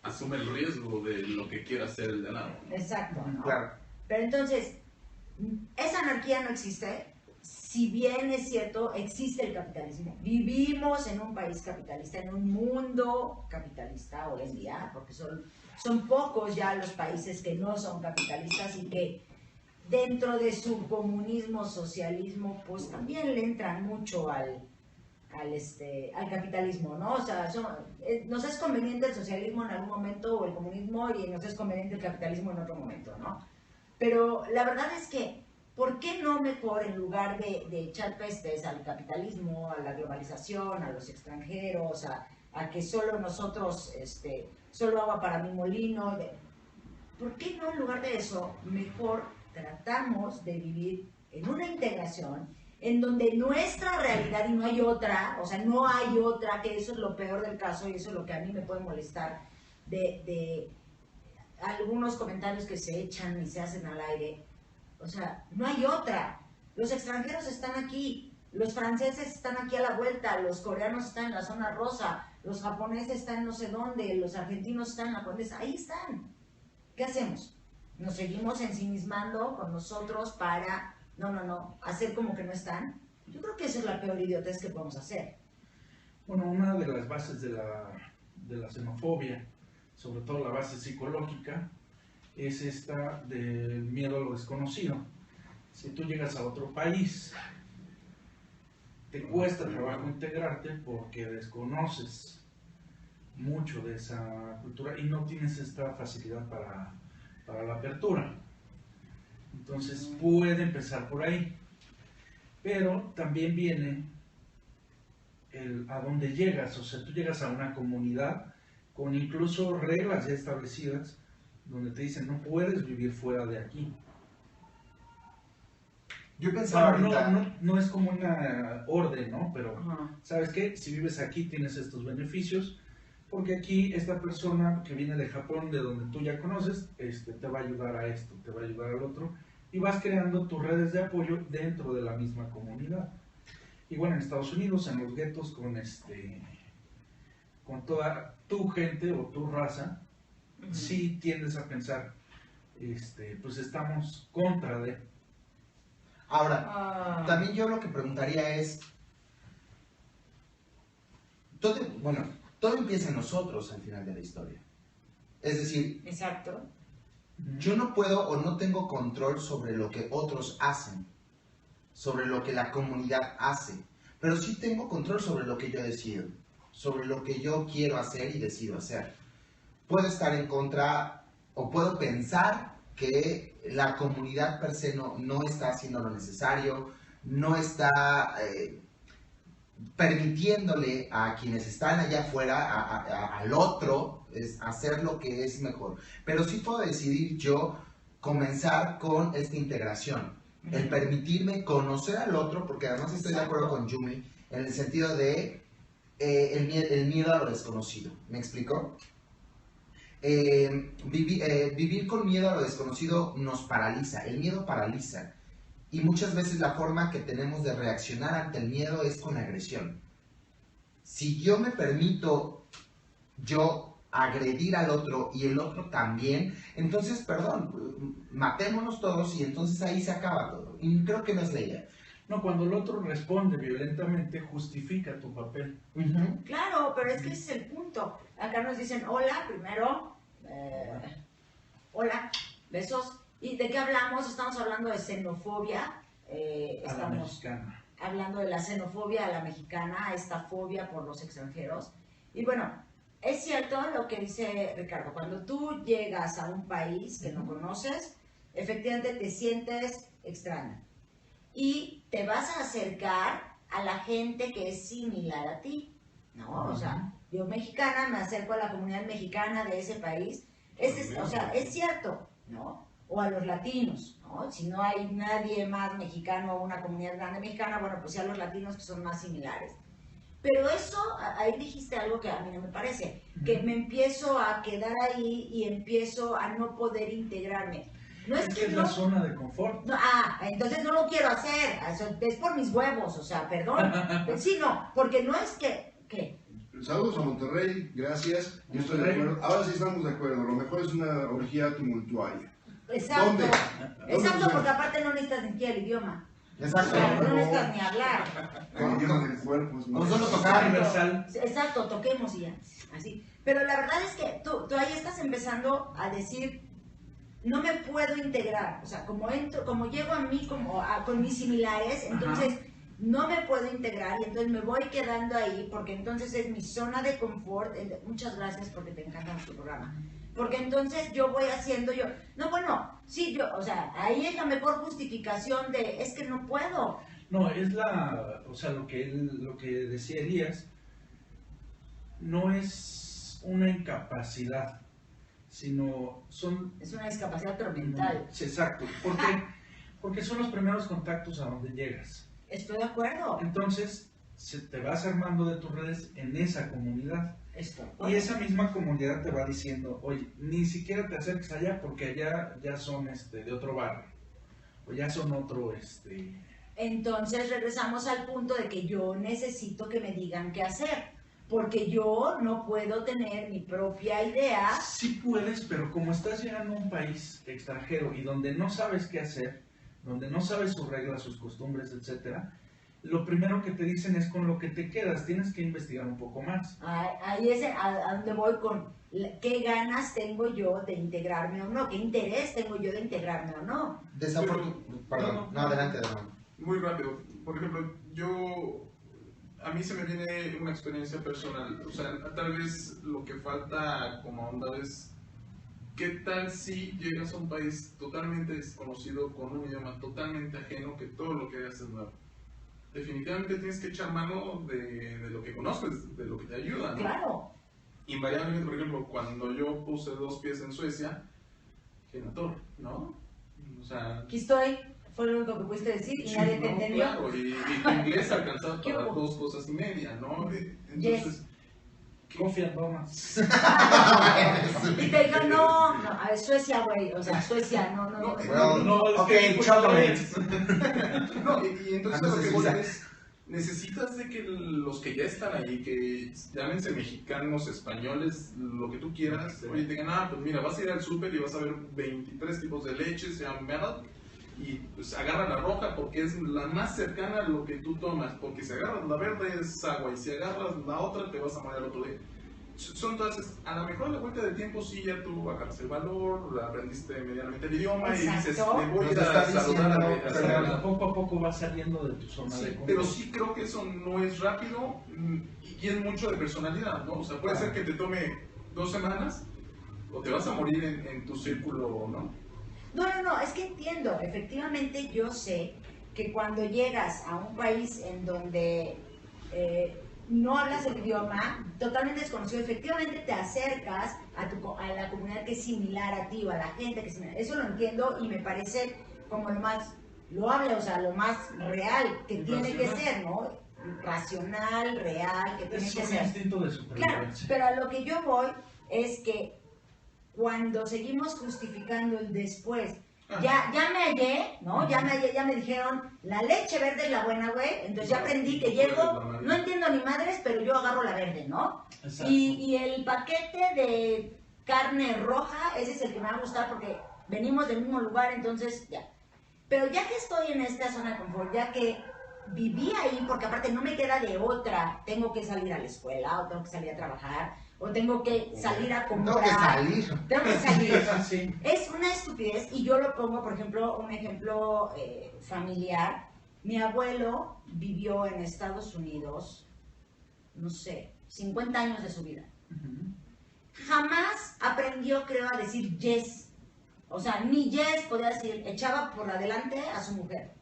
asume el riesgo de lo que quiera hacer el de al lado. Exacto, ¿no? Claro. Pero entonces, esa anarquía no existe. Si bien es cierto, existe el capitalismo. Vivimos en un país capitalista, en un mundo capitalista hoy en día, porque son pocos ya los países que no son capitalistas y que dentro de su comunismo, socialismo, pues también le entran mucho al capitalismo, ¿no? O sea, nos es conveniente el socialismo en algún momento o el comunismo y nos es conveniente el capitalismo en otro momento, ¿no? Pero la verdad es que, ¿por qué no mejor en lugar de echar pestes al capitalismo, a la globalización, a los extranjeros, a que solo nosotros, solo agua para mi molino, ¿por qué no en lugar de eso mejor tratamos de vivir en una integración en donde nuestra realidad y no hay otra, o sea, no hay otra, que eso es lo peor del caso y eso es lo que a mí me puede molestar de algunos comentarios que se echan y se hacen al aire. O sea, no hay otra. Los extranjeros están aquí, los franceses están aquí a la vuelta, los coreanos están en la zona rosa, los japoneses están no sé dónde, los argentinos están en la condesa, ahí están. ¿Qué hacemos? Nos seguimos ensimismando con nosotros para, no, hacer como que no están. Yo creo que esa es la peor idiotez que podemos hacer. Bueno, una de las bases de la xenofobia, sobre todo la base psicológica, es esta del miedo a lo desconocido. Si tú llegas a otro país, te cuesta trabajo integrarte porque desconoces mucho de esa cultura y no tienes esta facilidad para la apertura. Entonces puede empezar por ahí. Pero también viene a dónde llegas. O sea, tú llegas a una comunidad con incluso reglas ya establecidas donde te dicen no puedes vivir fuera de aquí. Yo pensaba No es como una orden, ¿no? Pero, Ajá. ¿sabes qué? Si vives aquí tienes estos beneficios, porque aquí esta persona que viene de Japón, de donde tú ya conoces, te va a ayudar a esto, te va a ayudar al otro, y vas creando tus redes de apoyo dentro de la misma comunidad. Igual en Estados Unidos, en los guetos, con toda tu gente o tu raza, sí tiendes a pensar, pues estamos contra de... Ahora, también yo lo que preguntaría es, todo empieza en nosotros al final de la historia. Es decir, Exacto. yo no puedo o no tengo control sobre lo que otros hacen, sobre lo que la comunidad hace, pero sí tengo control sobre lo que yo decido, sobre lo que yo quiero hacer y decido hacer. Puedo estar en contra o puedo pensar que la comunidad per se no está haciendo lo necesario, no está permitiéndole a quienes están allá afuera, al otro, hacer lo que es mejor. Pero sí puedo decidir yo comenzar con esta integración, el permitirme conocer al otro, porque además estoy de acuerdo con Yumi, en el sentido de el miedo a lo desconocido. ¿Me explico? Vivir con miedo a lo desconocido nos paraliza, el miedo paraliza y muchas veces la forma que tenemos de reaccionar ante el miedo es con agresión. Si yo me permito agredir al otro y el otro también, entonces, matémonos todos y entonces ahí se acaba todo. Y creo que no es la idea. No, cuando el otro responde violentamente, justifica tu papel. Claro, pero es que ese es el punto. Acá nos dicen hola primero, hola, besos. ¿Y de qué hablamos? Estamos hablando de xenofobia. A la mexicana. Hablando de la xenofobia a la mexicana, esta fobia por los extranjeros. Y bueno, es cierto lo que dice Ricardo, cuando tú llegas a un país que no conoces, efectivamente te sientes extraño. Y te vas a acercar a la gente que es similar a ti, ¿no? O sea, yo mexicana me acerco a la comunidad mexicana de ese país, o sea, es cierto, ¿no? O a los latinos, ¿no? Si no hay nadie más mexicano o una comunidad grande mexicana, bueno, pues sí a los latinos que son más similares. Pero eso, ahí dijiste algo que a mí no me parece, que me empiezo a quedar ahí y empiezo a no poder integrarme. No es que es la zona de confort. No, entonces no lo quiero hacer, es por mis huevos, o sea, perdón. Sí, no, porque no es que... ¿Qué? Saludos a Monterrey, gracias. Yo estoy de acuerdo. Ahora sí estamos de acuerdo. Lo mejor es una orgía tumultuaria. Exacto. ¿Dónde? Exacto, porque aparte no necesitas ni el idioma. Exacto. O sea, no necesitas ni hablar. El idioma del cuerpo es No solo más. tocar. Universal. Exacto, toquemos y ya. Así. Pero la verdad es que tú ahí estás empezando a decir, no me puedo integrar. O sea, como llego a mí con mis similares, entonces no me puedo integrar y entonces me voy quedando ahí porque entonces es mi zona de confort. Muchas gracias porque te encanta nuestro programa. Porque entonces yo voy haciendo o sea, ahí es la mejor justificación de, es que no puedo. No, es lo que decía Elías, no es una incapacidad, sino Es una discapacidad mental. Exacto, ¿por qué? Porque son los primeros contactos a donde llegas. Estoy de acuerdo. Entonces, te vas armando de tus redes en esa comunidad. Estoy de Y acuerdo. esa misma comunidad te va diciendo, oye, ni siquiera te acerques allá porque allá ya son de otro barrio. O ya son otro, Entonces regresamos al punto de que yo necesito que me digan qué hacer, porque yo no puedo tener mi propia idea. Sí puedes, pero como estás llegando a un país extranjero y donde no sabes qué hacer, donde no sabes sus reglas, sus costumbres, etcétera, lo primero que te dicen es con lo que te quedas, tienes que investigar un poco más. Ahí es a donde voy con qué ganas tengo yo de integrarme o no, qué interés tengo yo de integrarme o no. Perdón, no, adelante, hermano. Muy rápido. Por ejemplo, a mí se me viene una experiencia personal. O sea, tal vez lo que falta como ahondar es qué tal si llegas a un país totalmente desconocido, con un idioma totalmente ajeno, que todo lo que hagas es nuevo. Definitivamente tienes que echar mano de lo que conoces, de lo que te ayuda, ¿no? Claro. Invariablemente, por ejemplo, cuando yo puse 2 pies en Suecia, Genator, ¿no? O sea, Aquí estoy, fue lo único que pudiste decir y sí, nadie te no, entendió. claro, y tu inglés alcanzaba ¿Qué para hubo? 2 cosas y media, ¿no? Entonces, Yes. Coffee and donuts. Y te digo, no, a ver, Suecia, güey, o sea, Suecia, no. Well, es ok, que- chocolates. no, y entonces Ah, no lo sé que si voy sa- es, necesitas de que los que ya están ahí, que llámense mexicanos, españoles, lo que tú quieras, oye, te digan, pues mira, vas a ir al súper y vas a ver 23 tipos de leche, se llama Milk, y pues agarra la roja porque es la más cercana a lo que tú tomas, porque si agarras la verde es agua y si agarras la otra te vas a morir al otro día. Son todas, a lo mejor a la vuelta del tiempo sí ya tú agarras el valor, aprendiste medianamente el idioma y dices, Exacto. le voy a Nos ir a está saludar a diciendo, Pero la poco a poco vas saliendo de tu zona de confort. pero sí creo que eso no es rápido y es mucho de personalidad, ¿no? O sea, puede ser que te tome 2 semanas o te vas a morir en tu círculo, ¿no? No, es que entiendo, efectivamente yo sé que cuando llegas a un país en donde no hablas el idioma, totalmente desconocido, efectivamente te acercas a la comunidad que es similar a ti o a la gente que es similar. Eso lo entiendo y me parece como lo más loable, o sea, lo más real que tiene que ser, ¿no? Racional, real, que tiene Es que un ser. instinto de Claro, supervivencia. pero a lo que yo voy es que cuando seguimos justificando el después, ya me hallé, ¿no? Ya me dijeron, la leche verde es la buena, güey. Entonces ya aprendí que llego, no entiendo ni madres, pero yo agarro la verde, ¿no? Exacto. Y el paquete de carne roja, ese es el que me va a gustar porque venimos del mismo lugar, entonces ya. Pero ya que estoy en esta zona de confort, ya que viví ahí, porque aparte no me queda de otra, tengo que salir a la escuela, o tengo que salir a trabajar, o tengo que salir a comprar. Tengo que salir. Tengo que salir. Sí. Es una estupidez y yo lo pongo, por ejemplo, un ejemplo familiar. Mi abuelo vivió en Estados Unidos, no sé, 50 años de su vida. Ujú. Jamás aprendió, creo, a decir yes. O sea, ni yes podía decir, echaba por adelante a su mujer.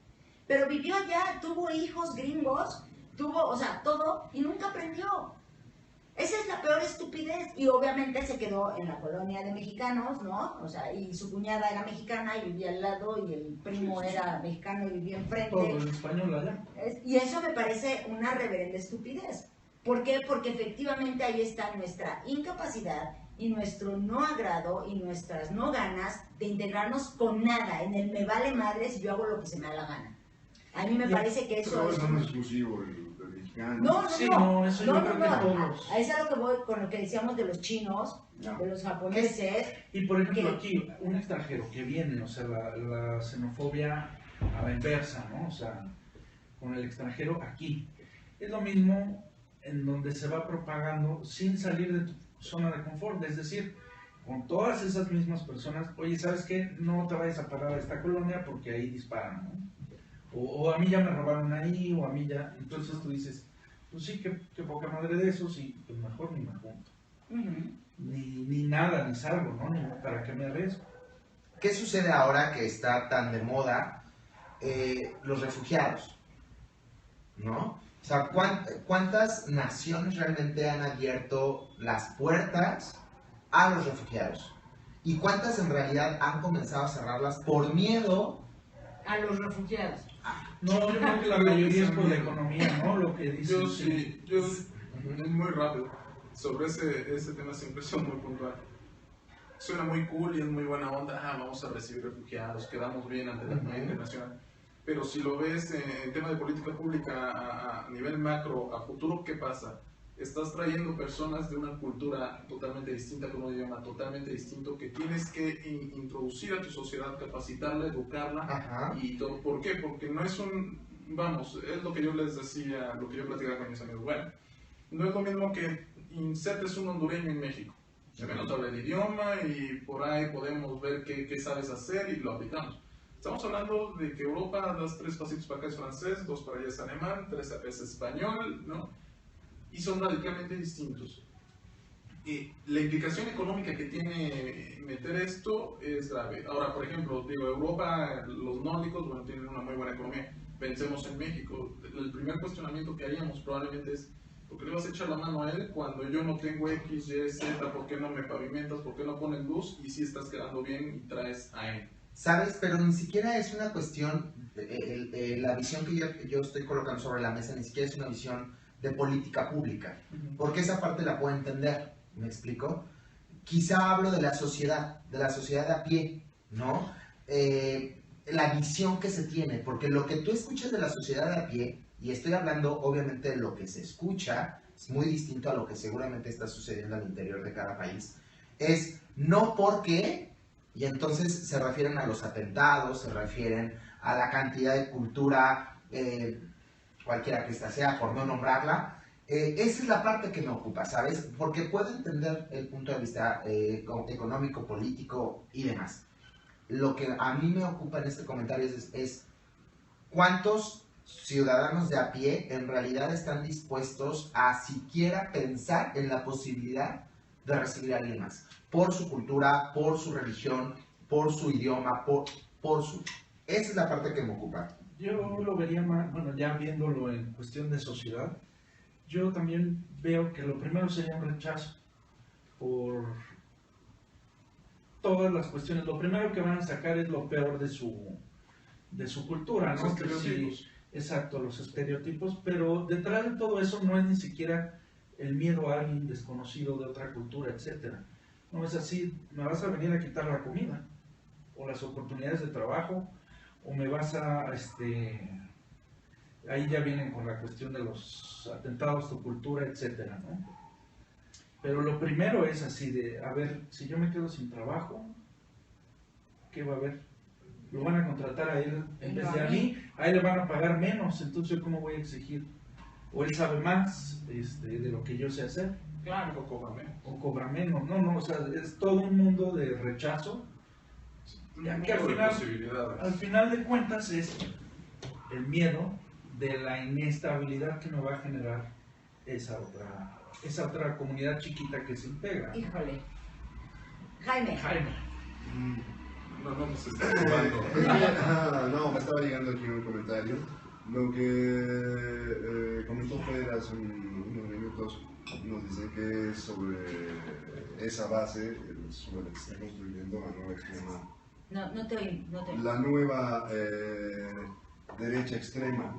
Pero vivió allá, tuvo hijos gringos, tuvo, o sea, todo, y nunca aprendió. Esa es la peor estupidez. Y obviamente se quedó en la colonia de mexicanos, ¿no? O sea, y su cuñada era mexicana y vivía al lado, y el primo era mexicano y vivía enfrente. Todo en español allá. Y eso me parece una reverenda estupidez. ¿Por qué? Porque efectivamente ahí está nuestra incapacidad y nuestro no agrado y nuestras no ganas de integrarnos con nada. En el me vale madre si yo hago lo que se me da la gana. A mí me parece que eso Pero es... eso no es exclusivo del mexicano. No, Sí, no, eso yo creo que A todos. eso es a lo que voy con lo que decíamos de los chinos, No. de los japoneses. Y por ejemplo ¿Qué? aquí, un extranjero que viene, o sea, la xenofobia a la inversa, ¿no? O sea, con el extranjero aquí. Es lo mismo en donde se va propagando sin salir de tu zona de confort, es decir, con todas esas mismas personas, oye, ¿sabes qué? No te vayas a parar a esta colonia porque ahí disparan, ¿no? O a mí ya me robaron ahí, o a mí ya... Entonces tú dices, pues sí, qué poca madre de eso, sí, pues mejor ni me junto. Ujú. Ni nada, ni salgo, ¿no? Ni para qué me arriesgo. ¿Qué sucede ahora que está tan de moda los refugiados? ¿No? O sea, ¿cuántas naciones realmente han abierto las puertas a los refugiados? ¿Y cuántas en realidad han comenzado a cerrarlas por miedo? A los refugiados. No, yo creo que la mayoría es por la economía, ¿no? Lo que dicen. Yo muy rápido. Sobre ese tema siempre soy muy puntual. Suena muy cool y es muy buena onda. Vamos a recibir refugiados, quedamos bien ante la comunidad internacional. Pero si lo ves en tema de política pública a nivel macro, a futuro, ¿qué pasa? Estás trayendo personas de una cultura totalmente distinta, con un idioma totalmente distinto, que tienes que introducir a tu sociedad, capacitarla, educarla. Ajá. Y todo. ¿Por qué? Porque no es vamos, es lo que yo les decía, lo que yo platicaba con mis amigos. Bueno, no es lo mismo que insertes un hondureño en México, que no te habla el idioma y por ahí podemos ver qué sabes hacer y lo aplicamos. Estamos hablando de que Europa, das 3 pasitos para acá es francés, 2 para allá es alemán, 3 es español, ¿no? Y son radicalmente distintos. La implicación económica que tiene meter esto es grave. Ahora, por ejemplo, digo, Europa, los nórdicos, bueno, tienen una muy buena economía. Pensemos en México. El primer cuestionamiento que haríamos probablemente es: ¿por qué le vas a echar la mano a él cuando yo no tengo X, Y, Z? ¿Por qué no me pavimentas? ¿Por qué no pones luz? Y si estás quedando bien y traes a él. ¿Sabes? Pero ni siquiera es una cuestión, la visión que yo estoy colocando sobre la mesa ni siquiera es una visión de política pública, porque esa parte la puedo entender, ¿me explico? Quizá hablo de la sociedad de a pie, ¿no? La visión que se tiene, porque lo que tú escuchas de la sociedad de a pie, y estoy hablando obviamente de lo que se escucha, es muy distinto a lo que seguramente está sucediendo al interior de cada país, es no porque, y entonces se refieren a los atentados, se refieren a la cantidad de cultura, cualquiera que ésta sea, por no nombrarla. Esa es la parte que me ocupa, ¿sabes? Porque puedo entender el punto de vista económico, político y demás. Lo que a mí me ocupa en este comentario es cuántos ciudadanos de a pie en realidad están dispuestos a siquiera pensar en la posibilidad de recibir a alguien más, por su cultura, por su religión, por su idioma, por su... Esa es la parte que me ocupa. Yo lo vería más, bueno, ya viéndolo en cuestión de sociedad, yo también veo que lo primero sería un rechazo por todas las cuestiones. Lo primero que van a sacar es lo peor de su cultura, ¿no? Los estereotipos. Sí, exacto, los estereotipos, pero detrás de todo eso no es ni siquiera el miedo a alguien desconocido de otra cultura, etcétera. No es así: me vas a venir a quitar la comida, o las oportunidades de trabajo, o me vas a, ahí ya vienen con la cuestión de los atentados, tu cultura, etcétera, ¿no? Pero lo primero es así de, a ver, si yo me quedo sin trabajo, ¿qué va a haber? Lo van a contratar a él en vez de a mí, a él le van a pagar menos, entonces ¿cómo voy a exigir? O él sabe más de lo que yo sé hacer. Claro, o cobra menos. O cobra menos, no, o sea, es todo un mundo de rechazo. Ya que al final de cuentas es el miedo de la inestabilidad que me va a generar esa otra comunidad chiquita que se integra. Híjole. Jaime. No, pues está jugando. No, me estaba llegando aquí un comentario. Lo que comentó Pedro hace unos minutos nos dice que sobre esa base sobre la que se está construyendo la nueva extrema. No te oí. La nueva derecha extrema.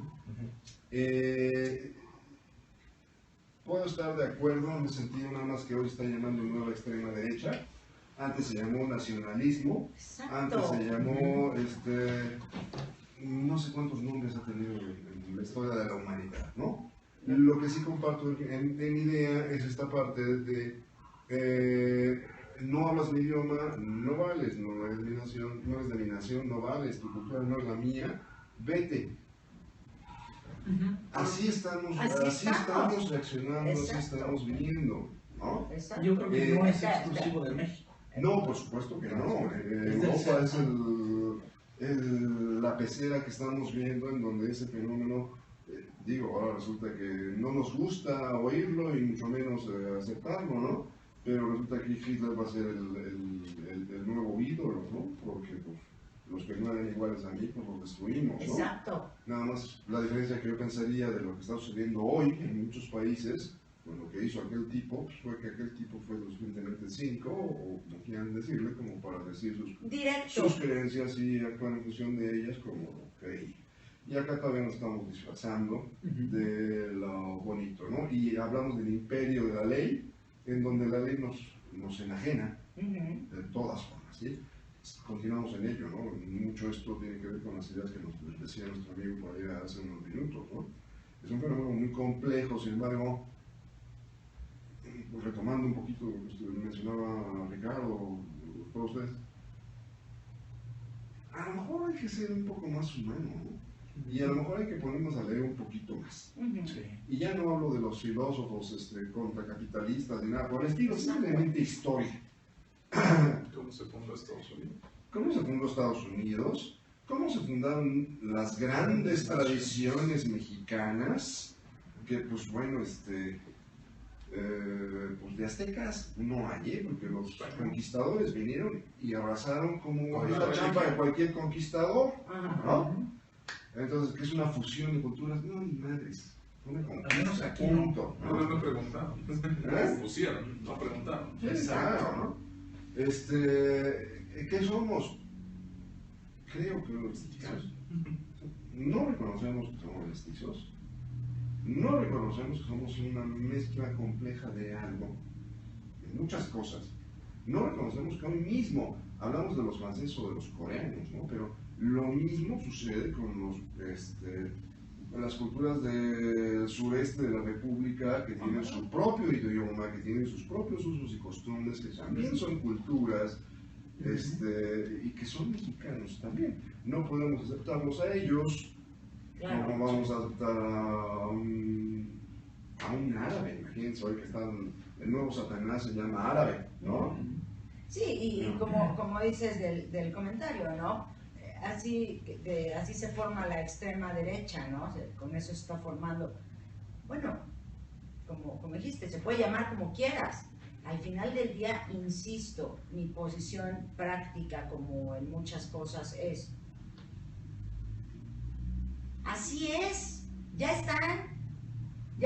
Puedo estar de acuerdo en el sentido nada más que hoy se está llamando nueva extrema derecha. Antes se llamó nacionalismo. Exacto. Antes se llamó no sé cuántos nombres ha tenido en la historia de la humanidad, ¿no? Lo que sí comparto en idea es esta parte de no hablas mi idioma, no vales, no eres mi nación, no eres de mi nación, no vales, tu cultura no es la mía, vete. Así estamos reaccionando, Exacto. así estamos viviendo, ¿no? Exacto. Yo creo que no es exclusivo de México. No, por supuesto que no. Europa es la pecera que estamos viendo en donde ese fenómeno, ahora resulta que no nos gusta oírlo y mucho menos aceptarlo, ¿no? Pero resulta que Hitler va a ser el nuevo ídolo, ¿no? Porque pues, los que no eran iguales a mí, pues los destruimos, ¿no? Exacto. Nada más la diferencia que yo pensaría de lo que está sucediendo hoy en muchos países, con lo que hizo aquel tipo, pues fue que aquel tipo fue lo suficientemente cínico, o como quieran decirle, como para decir sus creencias y actuar en función de ellas como creí. Y acá todavía nos estamos disfrazando de lo bonito, ¿no? Y hablamos del imperio de la ley, en donde la ley nos enajena de todas formas, ¿sí? Continuamos en ello, ¿no? Mucho esto tiene que ver con las ideas que nos decía nuestro amigo por ahí hace unos minutos, ¿no? Es un fenómeno muy complejo, sin embargo, pues retomando un poquito lo que usted mencionaba, Ricardo, todos ustedes, a lo mejor hay que ser un poco más humano, ¿no? Y a lo mejor hay que ponernos a leer un poquito más. Sí. Y ya no hablo de los filósofos contracapitalistas ni nada por el estilo, simplemente historia. ¿Cómo se fundó Estados Unidos? ¿Cómo se fundó Estados Unidos? ¿Cómo se fundaron las grandes tradiciones mexicanas? Que pues bueno, pues de aztecas no hay, porque los conquistadores vinieron y abrazaron como la chamba de cualquier conquistador, ¿no? Entonces, ¿qué es una fusión de culturas? No, ni madres. Una conquista, punto. No preguntaron. Pusieron, no preguntaron. Sí, exacto, ¿no? ¿Qué somos? Creo que los mestizos. No reconocemos que somos mestizos. No reconocemos que somos una mezcla compleja de algo, de muchas cosas. No reconocemos que hoy mismo hablamos de los franceses o de los coreanos, ¿no? Pero lo mismo sucede con las culturas del sureste de la República, que tienen su propio idioma, que tienen sus propios usos y costumbres, que también son culturas, y que son mexicanos también. No podemos aceptarlos a ellos, Claro. como vamos a aceptar a un árabe. Imagínense hoy que el nuevo Satanás se llama árabe, ¿no? Sí, y como dices del comentario, ¿no? Así se forma la extrema derecha, ¿no? Con eso se está formando. Bueno, como dijiste, se puede llamar como quieras. Al final del día, insisto, mi posición práctica, como en muchas cosas, es: así es, ya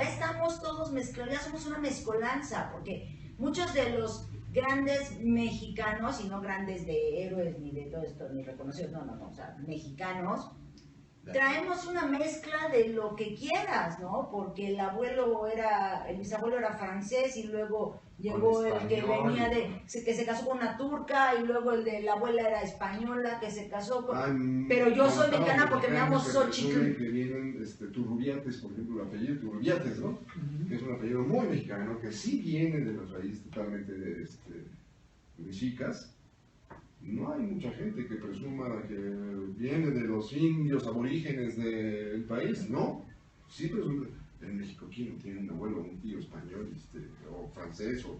estamos todos mezclados, ya somos una mezcolanza, porque muchos de los grandes mexicanos, y no grandes de héroes ni de todo esto, ni reconocidos, no, o sea, mexicanos, traemos una mezcla de lo que quieras, ¿no? Porque el bisabuelo era francés, y luego llegó el que venía que se casó con una turca, y luego el de la abuela era española, que se casó con... Pero yo soy mexicana porque me llamo Xochitl. Que vienen Turrubiates, por ejemplo, el apellido Turrubiates, ¿no? Que es un apellido muy mexicano, que sí viene de las raíces totalmente mexicas. No hay mucha gente que presuma que viene de los indios aborígenes del país, ¿no? Sí presume. En México, ¿quién no tiene un abuelo o un tío español, o francés, o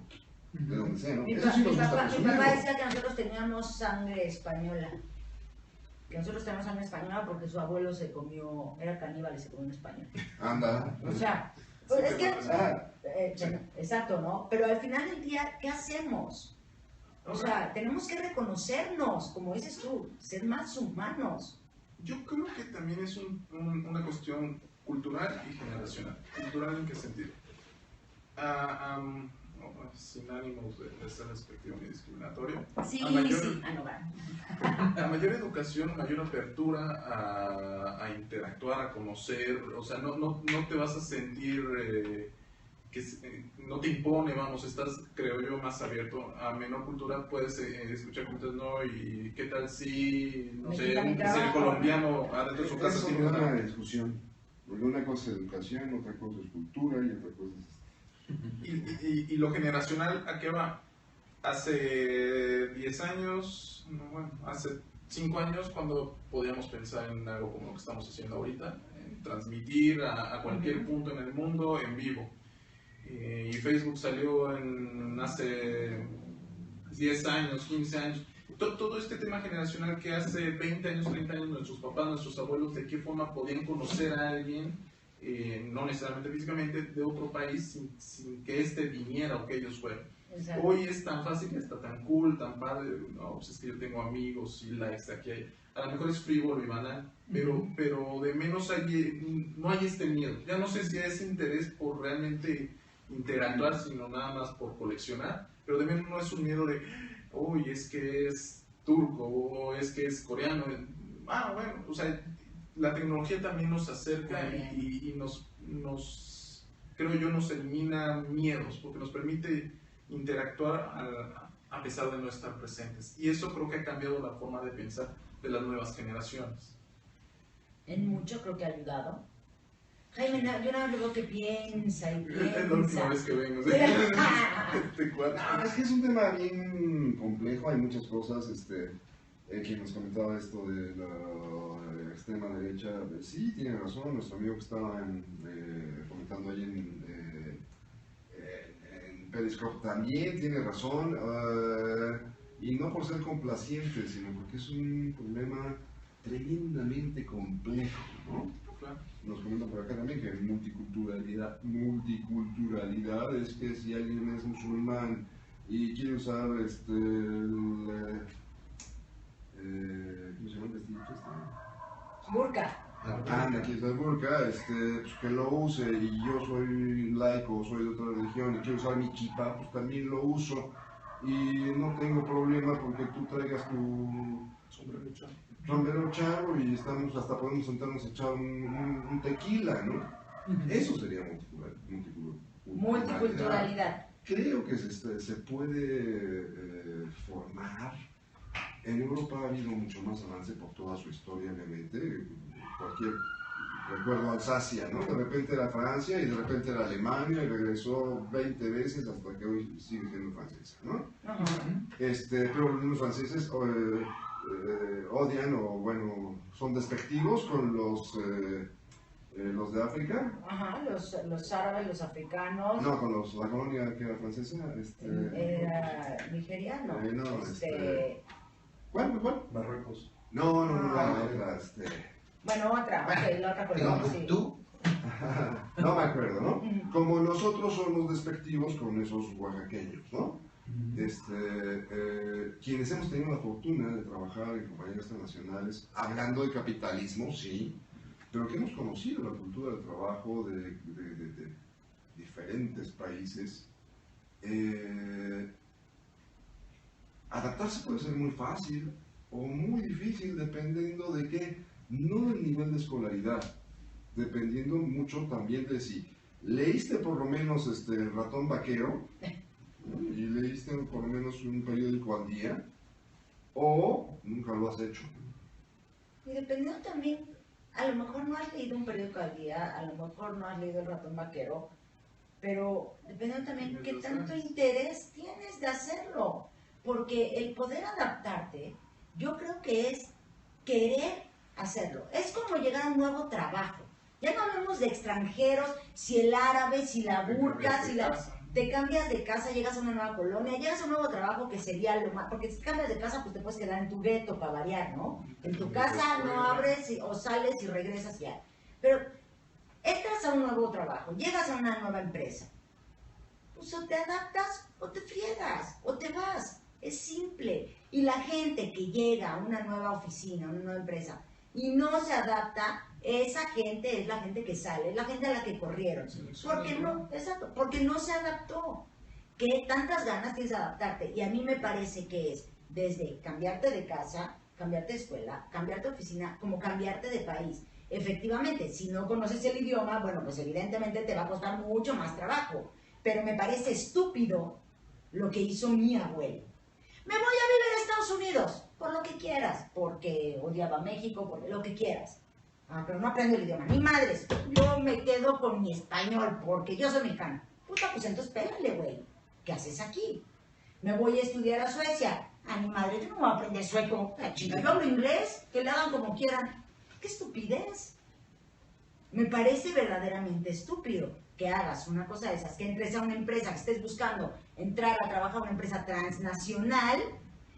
de donde sea, ¿no? Mi Eso sí nos gusta papá presumirlo. decía que nosotros teníamos sangre española. Que nosotros tenemos sangre española porque su abuelo era caníbal y se comió un español. Anda. O sea, pues es que... exacto, ¿no? Pero al final del día, ¿qué hacemos? O sea, tenemos que reconocernos, como dices tú, ser más humanos. Yo creo que también es una cuestión cultural y generacional. ¿Cultural en qué sentido? Sin ánimos de ser despectivo ni discriminatorio. Sí, a mayor, sí. A mayor educación, mayor apertura a interactuar, a conocer. O sea, no te vas a sentir no te impone, vamos, estás, creo yo, más abierto. A menor cultura puedes escuchar comentarios, no, y qué tal si, no sé, si el colombiano adentro de su casa tiene tiene una discusión. Porque una cosa es educación, otra cosa es cultura y otra cosa es... Y lo generacional, ¿a qué va? Hace 10 años, hace 5 años, cuando podíamos pensar en algo como lo que estamos haciendo ahorita, en transmitir a cualquier punto en el mundo en vivo. Y Facebook salió hace 10 años, 15 años. Todo este tema generacional que hace 20 años, 30 años nuestros papás, nuestros abuelos, de qué forma podían conocer a alguien, no necesariamente físicamente, de otro país sin que viniera o que ellos fueran. Exacto. Hoy es tan fácil, está tan cool, tan padre, no, pues es que yo tengo amigos y likes aquí, allá. A lo mejor es frívolo y banal, pero de menos no hay este miedo. Ya no sé si es interés por realmente interactuar, sino nada más por coleccionar, pero de menos no es un miedo de, uy, es que es turco, o es que es coreano. Bueno, o sea, la tecnología también nos acerca Muy bien. y creo yo, nos elimina miedos, porque nos permite interactuar a pesar de no estar presentes. Y eso creo que ha cambiado la forma de pensar de las nuevas generaciones. En mucho creo que ha ayudado. Jaime, yo no veo que piensa y Es la última piensa. vez que vengo. ¿Sí? Este cuate. No, es que es un tema bien complejo, hay muchas cosas, quien nos comentaba esto de la extrema derecha, sí, tiene razón, nuestro amigo que estaba comentando ahí en Periscope también tiene razón, y no por ser complaciente, sino porque es un problema tremendamente complejo, ¿no? Claro. Nos comentan por acá también que multiculturalidad es que si alguien es musulmán y quiere usar ¿cómo se llama el vestido Burka. quiere usar burka, pues que lo use, y yo soy laico, soy de otra religión y quiero usar mi kippah, pues también lo uso y no tengo problema porque tú traigas tu sombrero charro y hasta podemos sentarnos a echar un tequila, ¿no? Eso sería Multiculturalidad. Creo que se puede formar. En Europa ha habido mucho más avance por toda su historia, obviamente. Recuerdo Alsacia, ¿no? De repente era Francia y de repente era Alemania y regresó 20 veces hasta que hoy sigue siendo francesa, ¿no? Pero los franceses odian o, bueno, son despectivos con los de África. Ajá, los árabes, los africanos. No, con la colonia que era francesa. Era nigeriano. No, ¿Cuál? Marruecos. No, otra, Bueno, otra, ok, la otra colonia, sí. ¿Tú? No me acuerdo, ¿no? Como nosotros somos despectivos con esos oaxaqueños, ¿no? Quienes hemos tenido la fortuna de trabajar en compañías transnacionales, hablando de capitalismo, sí, pero que hemos conocido la cultura del trabajo de diferentes países, adaptarse puede ser muy fácil o muy difícil dependiendo de qué, no del nivel de escolaridad, dependiendo mucho también de si leíste por lo menos El Ratón Vaquero y leíste por lo menos un periódico al día o nunca lo has hecho. Y dependiendo también, a lo mejor no has leído un periódico al día, a lo mejor no has leído El Ratón Vaquero, pero dependiendo también qué tanto interés tienes de hacerlo. Porque el poder adaptarte, yo creo que es querer hacerlo. Es como llegar a un nuevo trabajo. Ya no hablamos de extranjeros, si el árabe, si la burka, te cambias de casa, llegas a una nueva colonia, llegas a un nuevo trabajo que sería lo más, porque si cambias de casa, pues te puedes quedar en tu gueto para variar, ¿no? En tu casa no abres o sales y regresas ya. Pero entras a un nuevo trabajo, llegas a una nueva empresa, pues o te adaptas o te friegas o te vas. Es simple. Y la gente que llega a una nueva oficina, a una nueva empresa, y no se adapta, esa gente es la gente que sale, es la gente a la que corrieron. Porque no, exacto, porque no se adaptó. ¿Qué tantas ganas tienes de adaptarte? Y a mí me parece que es desde cambiarte de casa, cambiarte de escuela, cambiarte de oficina, como cambiarte de país. Efectivamente, si no conoces el idioma, bueno, pues evidentemente te va a costar mucho más trabajo. Pero me parece estúpido lo que hizo mi abuelo. Me voy a vivir a Estados Unidos, por lo que quieras, porque odiaba México, por lo que quieras. Pero no aprendo el idioma, ni madres. Yo me quedo con mi español, porque yo soy mexicana. Puta, pues entonces pégale, güey. ¿Qué haces aquí? Me voy a estudiar a Suecia. Mi madre, yo no voy a aprender sueco. La chica, yo hablo inglés, que le hagan como quieran. ¡Qué estupidez! Me parece verdaderamente estúpido que hagas una cosa de esas, que entres a una empresa, que estés buscando entrar a trabajar a una empresa transnacional,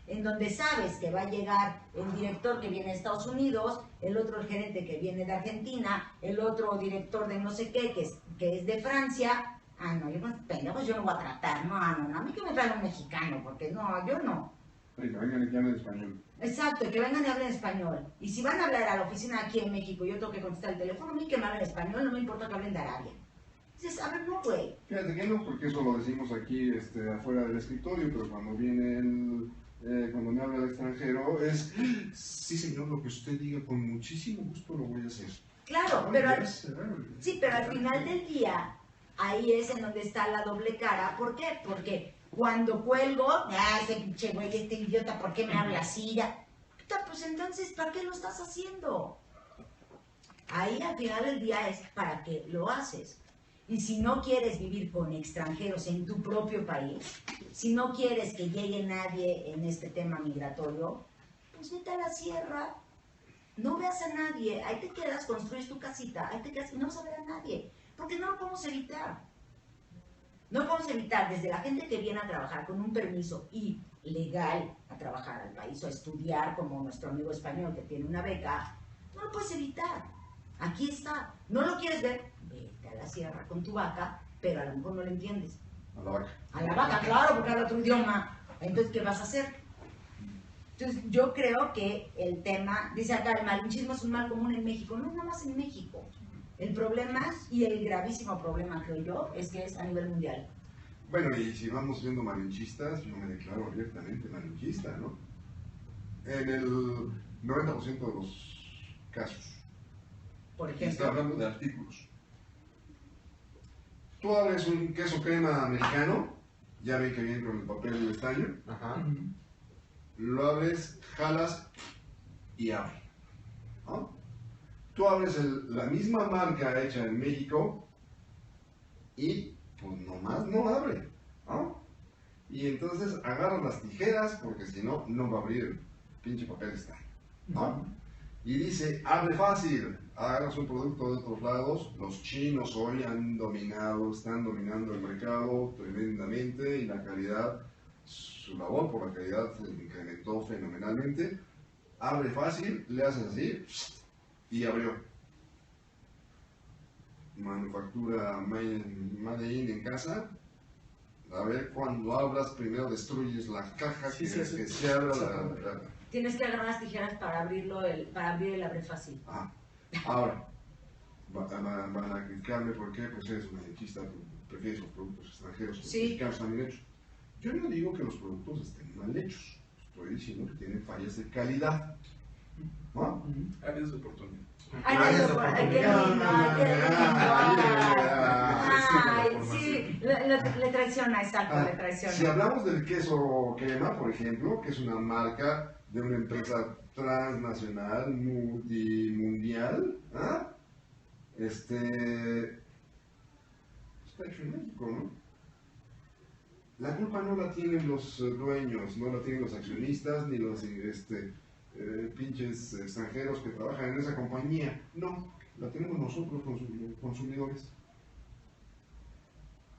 en donde sabes que va a llegar el director que viene de Estados Unidos, el otro el gerente que viene de Argentina, el otro director de no sé qué, que es de Francia. No, yo no, pendejos, yo no voy a tratar, no, a mí que me traiga un mexicano, porque no, yo no. Sí, que vengan y hablen español. Exacto, que vengan y hablen español. Y si van a hablar a la oficina aquí en México, yo tengo que contestar el teléfono, a mí que me hablen español, no me importa que hablen de Arabia. Dices, a ver, no, güey. Fíjate que no, porque eso lo decimos aquí afuera del escritorio, pero cuando viene cuando me habla el extranjero es, sí señor, lo que usted diga, con muchísimo gusto lo voy a hacer. Claro, pero sí, pero al final del día, ahí es en donde está la doble cara. ¿Por qué? Porque cuando cuelgo, ese pinche güey, este idiota, ¿por qué me habla así? Ya. Puta, pues entonces, ¿para qué lo estás haciendo? Ahí al final del día es para qué lo haces. Y si no quieres vivir con extranjeros en tu propio país, si no quieres que llegue nadie en este tema migratorio, pues vete a la sierra, no veas a nadie, ahí te quedas, construyes tu casita, ahí te quedas y no vas a ver a nadie, porque no lo podemos evitar. No podemos evitar desde la gente que viene a trabajar con un permiso y legal a trabajar al país o a estudiar, como nuestro amigo español que tiene una beca, no lo puedes evitar. Aquí está. ¿No lo quieres ver? Vete a la sierra con tu vaca, pero a lo mejor no lo entiendes. A la vaca. A la vaca, claro, porque habla otro idioma. Entonces, ¿qué vas a hacer? Entonces, yo creo que el tema, dice acá, el malinchismo es un mal común en México. No es nada más en México. El problema, y el gravísimo problema, creo yo, es que es a nivel mundial. Bueno, y si vamos viendo malinchistas, yo me declaro abiertamente malinchista, ¿no? En el 90% de los casos. Por Y está ejemplo, hablando de artículos. Tú abres un queso crema americano, ya ven que viene con el papel y el estaño, Ajá. lo abres, jalas y abre, ¿no? Tú abres la misma marca hecha en México y pues nomás no abre, ¿no? Y entonces agarras las tijeras porque si no, no va a abrir el pinche papel estaño, ¿no? Y dice, abre fácil, agarras un producto de otros lados, los chinos hoy están dominando el mercado tremendamente y la calidad, su labor por la calidad se incrementó fenomenalmente, abre fácil, le haces así y abrió. Manufactura made in en casa, a ver, cuando abras primero destruyes la caja Sí, que sí. se abra la tienes que agarrar las tijeras para abrir el abre fácil. Ah, ahora, van a criticarme porque pues eres un malinchista, prefieres los productos extranjeros que los Sí. mexicanos están bien hechos. Yo no digo que los productos estén mal hechos, estoy diciendo que tienen fallas de calidad. ¿No? Áreas de oportunidad. Ay, Áreas de ay, qué oportunidad. lindo, ay, qué lindo. Ay, Sí, sí, le traiciona, exacto, le Si traiciona. hablamos del queso crema, por ejemplo, que es una marca de una empresa transnacional, multimundial, ¿ah? Está hecho en México, ¿no? La culpa no la tienen los dueños, no la tienen los accionistas, ni los pinches extranjeros que trabajan en esa compañía. No, la tenemos nosotros, consumidores.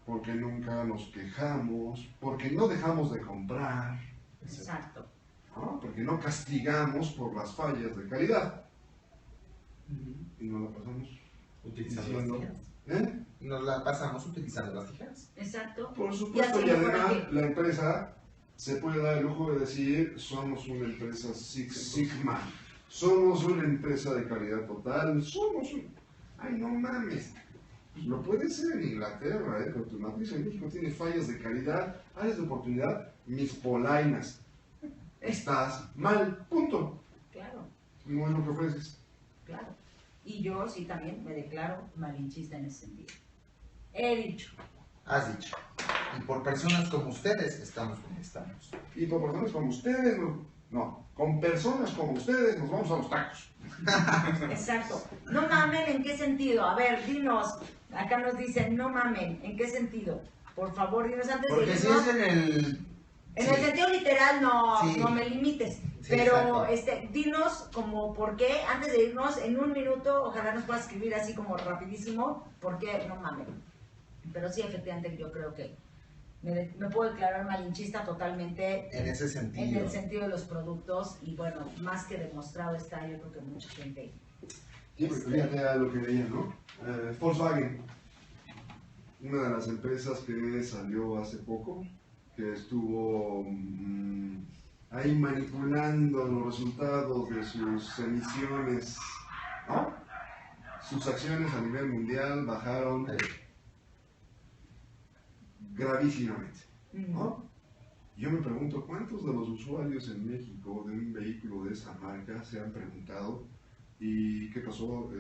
Porque nunca nos quejamos, porque no dejamos de comprar, Exacto. ¿no? Porque no castigamos por las fallas de calidad. Y nos la pasamos Utilizando diciendo, las tijeras. ¿eh? Nos la pasamos utilizando las tijeras. Exacto. Por Y supuesto, así y por además aquí. la empresa se puede dar el lujo de decir, somos una empresa Six Sigma, somos una empresa de calidad total, Ay, no mames. Lo puede ser en Inglaterra, pero tu matriz en México tiene fallas de calidad, áreas de oportunidad, mis polainas. Estás mal, punto. Claro, No es lo que ofreces. claro. Y yo sí también me declaro malinchista en ese sentido. He dicho. Has dicho. Y por personas como ustedes estamos como estamos. Y por personas como ustedes, con personas como ustedes nos vamos a los tacos. Exacto. No mamen, ¿en qué sentido? A ver, dinos. Acá nos dicen, no mamen, ¿en qué sentido? Por favor, dinos antes de Porque si irnos. es en el... En sí. el sentido literal no, Sí. no me limites. Sí, Pero exacto. dinos como por qué, antes de irnos, en un minuto, ojalá nos puedas escribir así como rapidísimo, por qué no mamen. Pero sí, efectivamente, yo creo que me puedo declarar malinchista totalmente En ese en sentido. el sentido de los productos y bueno, más que demostrado está, yo creo que mucha gente. Sí, porque fíjate a lo que veía, ¿no? Volkswagen, una de las empresas que salió hace poco, que estuvo ahí manipulando los resultados de sus emisiones, ¿no? Sus acciones a nivel mundial bajaron gravísimamente, ¿no? Yo me pregunto, ¿cuántos de los usuarios en México de un vehículo de esa marca se han preguntado y qué pasó?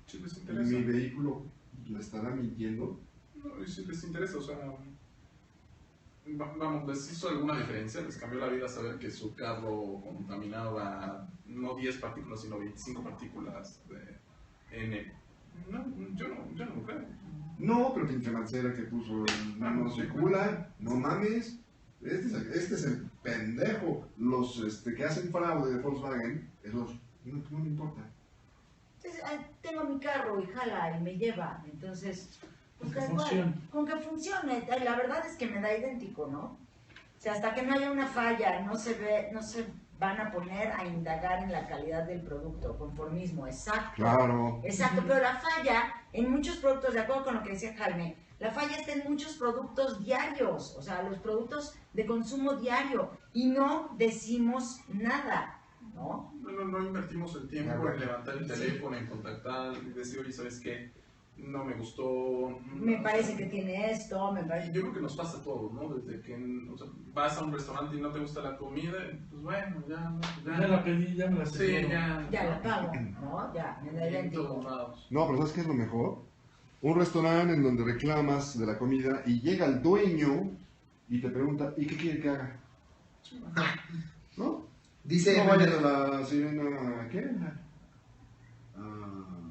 Si les interesa. ¿Mi vehículo le estará mintiendo? No, y si les interesa, o sea, vamos, les hizo alguna diferencia, les cambió la vida saber que su carro contaminaba no 10 partículas, sino 25 partículas de N. No, yo no lo creo. No, pero pinche mancera que puso el mano sí, circula, no mames. Este es el pendejo. Los que hacen fraude de Volkswagen, esos no me importa. Entonces, tengo mi carro y jala y me lleva, entonces, pues Con que da igual, funcione. con que funcione. La verdad es que me da idéntico, ¿no? O sea, hasta que no haya una falla, no se van a poner a indagar en la calidad del producto, conformismo, exacto. Claro. Exacto, pero la falla en muchos productos, de acuerdo con lo que decía Jaime, la falla está en muchos productos diarios, o sea, los productos de consumo diario, y no decimos nada, ¿no? No invertimos el tiempo en levantar el teléfono, en contactar y decir, oye, ¿sabes qué? No me gustó. Me parece que tiene esto, me parece... Yo creo que nos pasa a todos, ¿no? Desde que o sea, vas a un restaurante y no te gusta la comida, pues bueno, Ya la pedí, ya me la Sí, sé. Ya la pago, ¿no? Ya, me da En idéntico. todos lados. No, pero ¿sabes qué es lo mejor? Un restaurante en donde reclamas de la comida y llega el dueño y te pregunta, ¿y qué quiere que haga? ¿No? Dice No vayas a la sirena, ¿qué?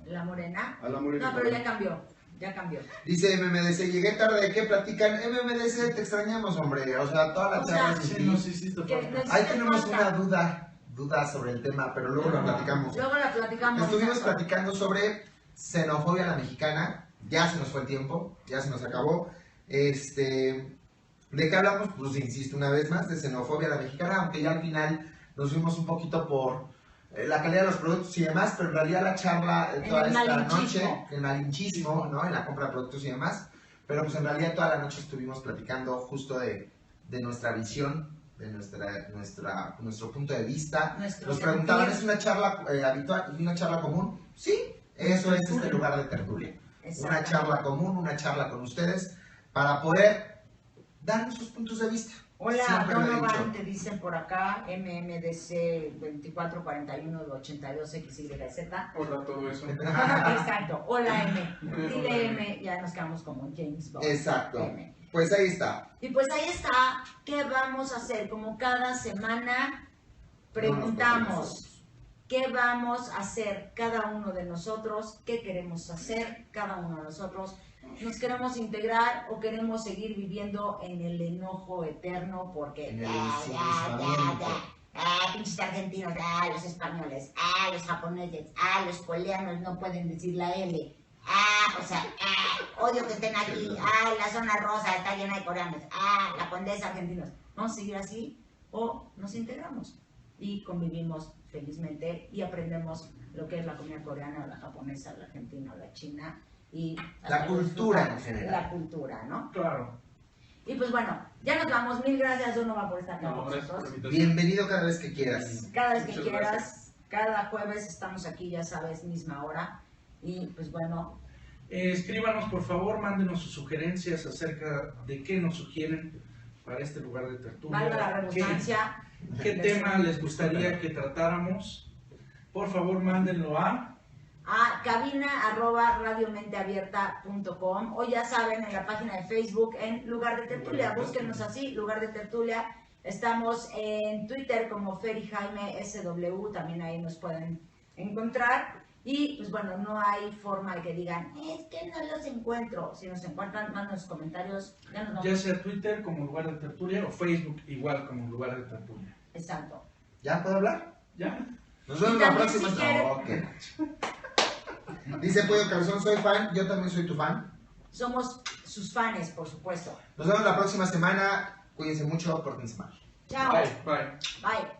La morena. A la morena. No, pero ya cambió, ya cambió. Dice MMDC, llegué tarde, ¿de qué platican? MMDC, te extrañamos, hombre. O sea, toda la O charla sea, sin Sí, ti. nos hiciste Que falta. nos- Ahí hiciste tenemos falta. una duda sobre el tema, pero luego lo platicamos. Luego la platicamos. Estuvimos Nacho. platicando sobre xenofobia a la mexicana, ya se nos fue el tiempo, ya se nos acabó. ¿De qué hablamos? Pues insisto una vez más, de xenofobia a la mexicana, aunque ya al final nos fuimos un poquito por la calidad de los productos y demás, pero en realidad la charla En toda el esta malinchismo. noche, el malinchismo, ¿no? En la compra de productos y demás, pero pues en realidad toda la noche estuvimos platicando justo de nuestra visión, de nuestro punto de vista. Nuestro Nos preguntaban, sentir. ¿es una charla habitual, una charla común? Sí, eso es este lugar de tertulia. Una Exactamente. charla común, una charla con ustedes, para poder dar nuestros puntos de vista. Hola, Siempre lo he Donovan, dicho. te dicen por acá, MMDC 2441-82XYZ. Hola, todo eso. Exacto, hola M. Dile M, ya nos quedamos como James Bond. Exacto. M. Pues ahí está. Y pues ahí está, ¿qué vamos a hacer? Como cada semana preguntamos, ¿qué vamos a hacer cada uno de nosotros? ¿Qué queremos hacer cada uno de nosotros? ¿Nos queremos integrar o queremos seguir viviendo en el enojo eterno? Porque En el ensimismamiento. pinches argentinos, los españoles, los japoneses, los coreanos no pueden decir la L. Odio que estén aquí. La zona rosa está llena de coreanos. La condesa argentinos. Vamos a seguir así o nos integramos y convivimos felizmente y aprendemos lo que es la comida coreana, la japonesa, la argentina, la china y La cultura en general. La cultura, ¿no? Claro. Y pues bueno, ya nos vamos. Mil gracias, Donovan, por estar acá No, con gracias por la nosotros. invitación. Bienvenido cada vez que quieras. Cada vez que Muchas quieras, gracias. cada jueves estamos aquí, ya sabes, misma hora. Y pues bueno, Escríbanos, por favor, mándenos sus sugerencias acerca de qué nos sugieren para este lugar de tertulia. valga la ¿Qué- redundancia. ¿Qué tema les gustaría que tratáramos? Por favor, mándenlo a cabina@radiomenteabierta.com o ya saben, en la página de Facebook en Lugar de Tertulia, búsquenos así, Lugar de Tertulia. Estamos en Twitter como Feri Jaime SW, también ahí nos pueden encontrar. Y pues bueno, no hay forma de que digan, es que no los encuentro. Si nos encuentran, manden sus comentarios, ya nos ya vamos. sea Twitter como lugar de tertulia o Facebook igual como lugar de tertulia. Exacto. ¿Ya puedo hablar? ¿Ya? Nos vemos Y la también, próxima. si quieren- No, qué gacho. Dice Pollo Cabezón, soy fan, yo también soy tu fan. Somos sus fans, por supuesto. Nos vemos la próxima semana. Cuídense mucho, pórtense mal. Chao. Bye. Bye. Bye.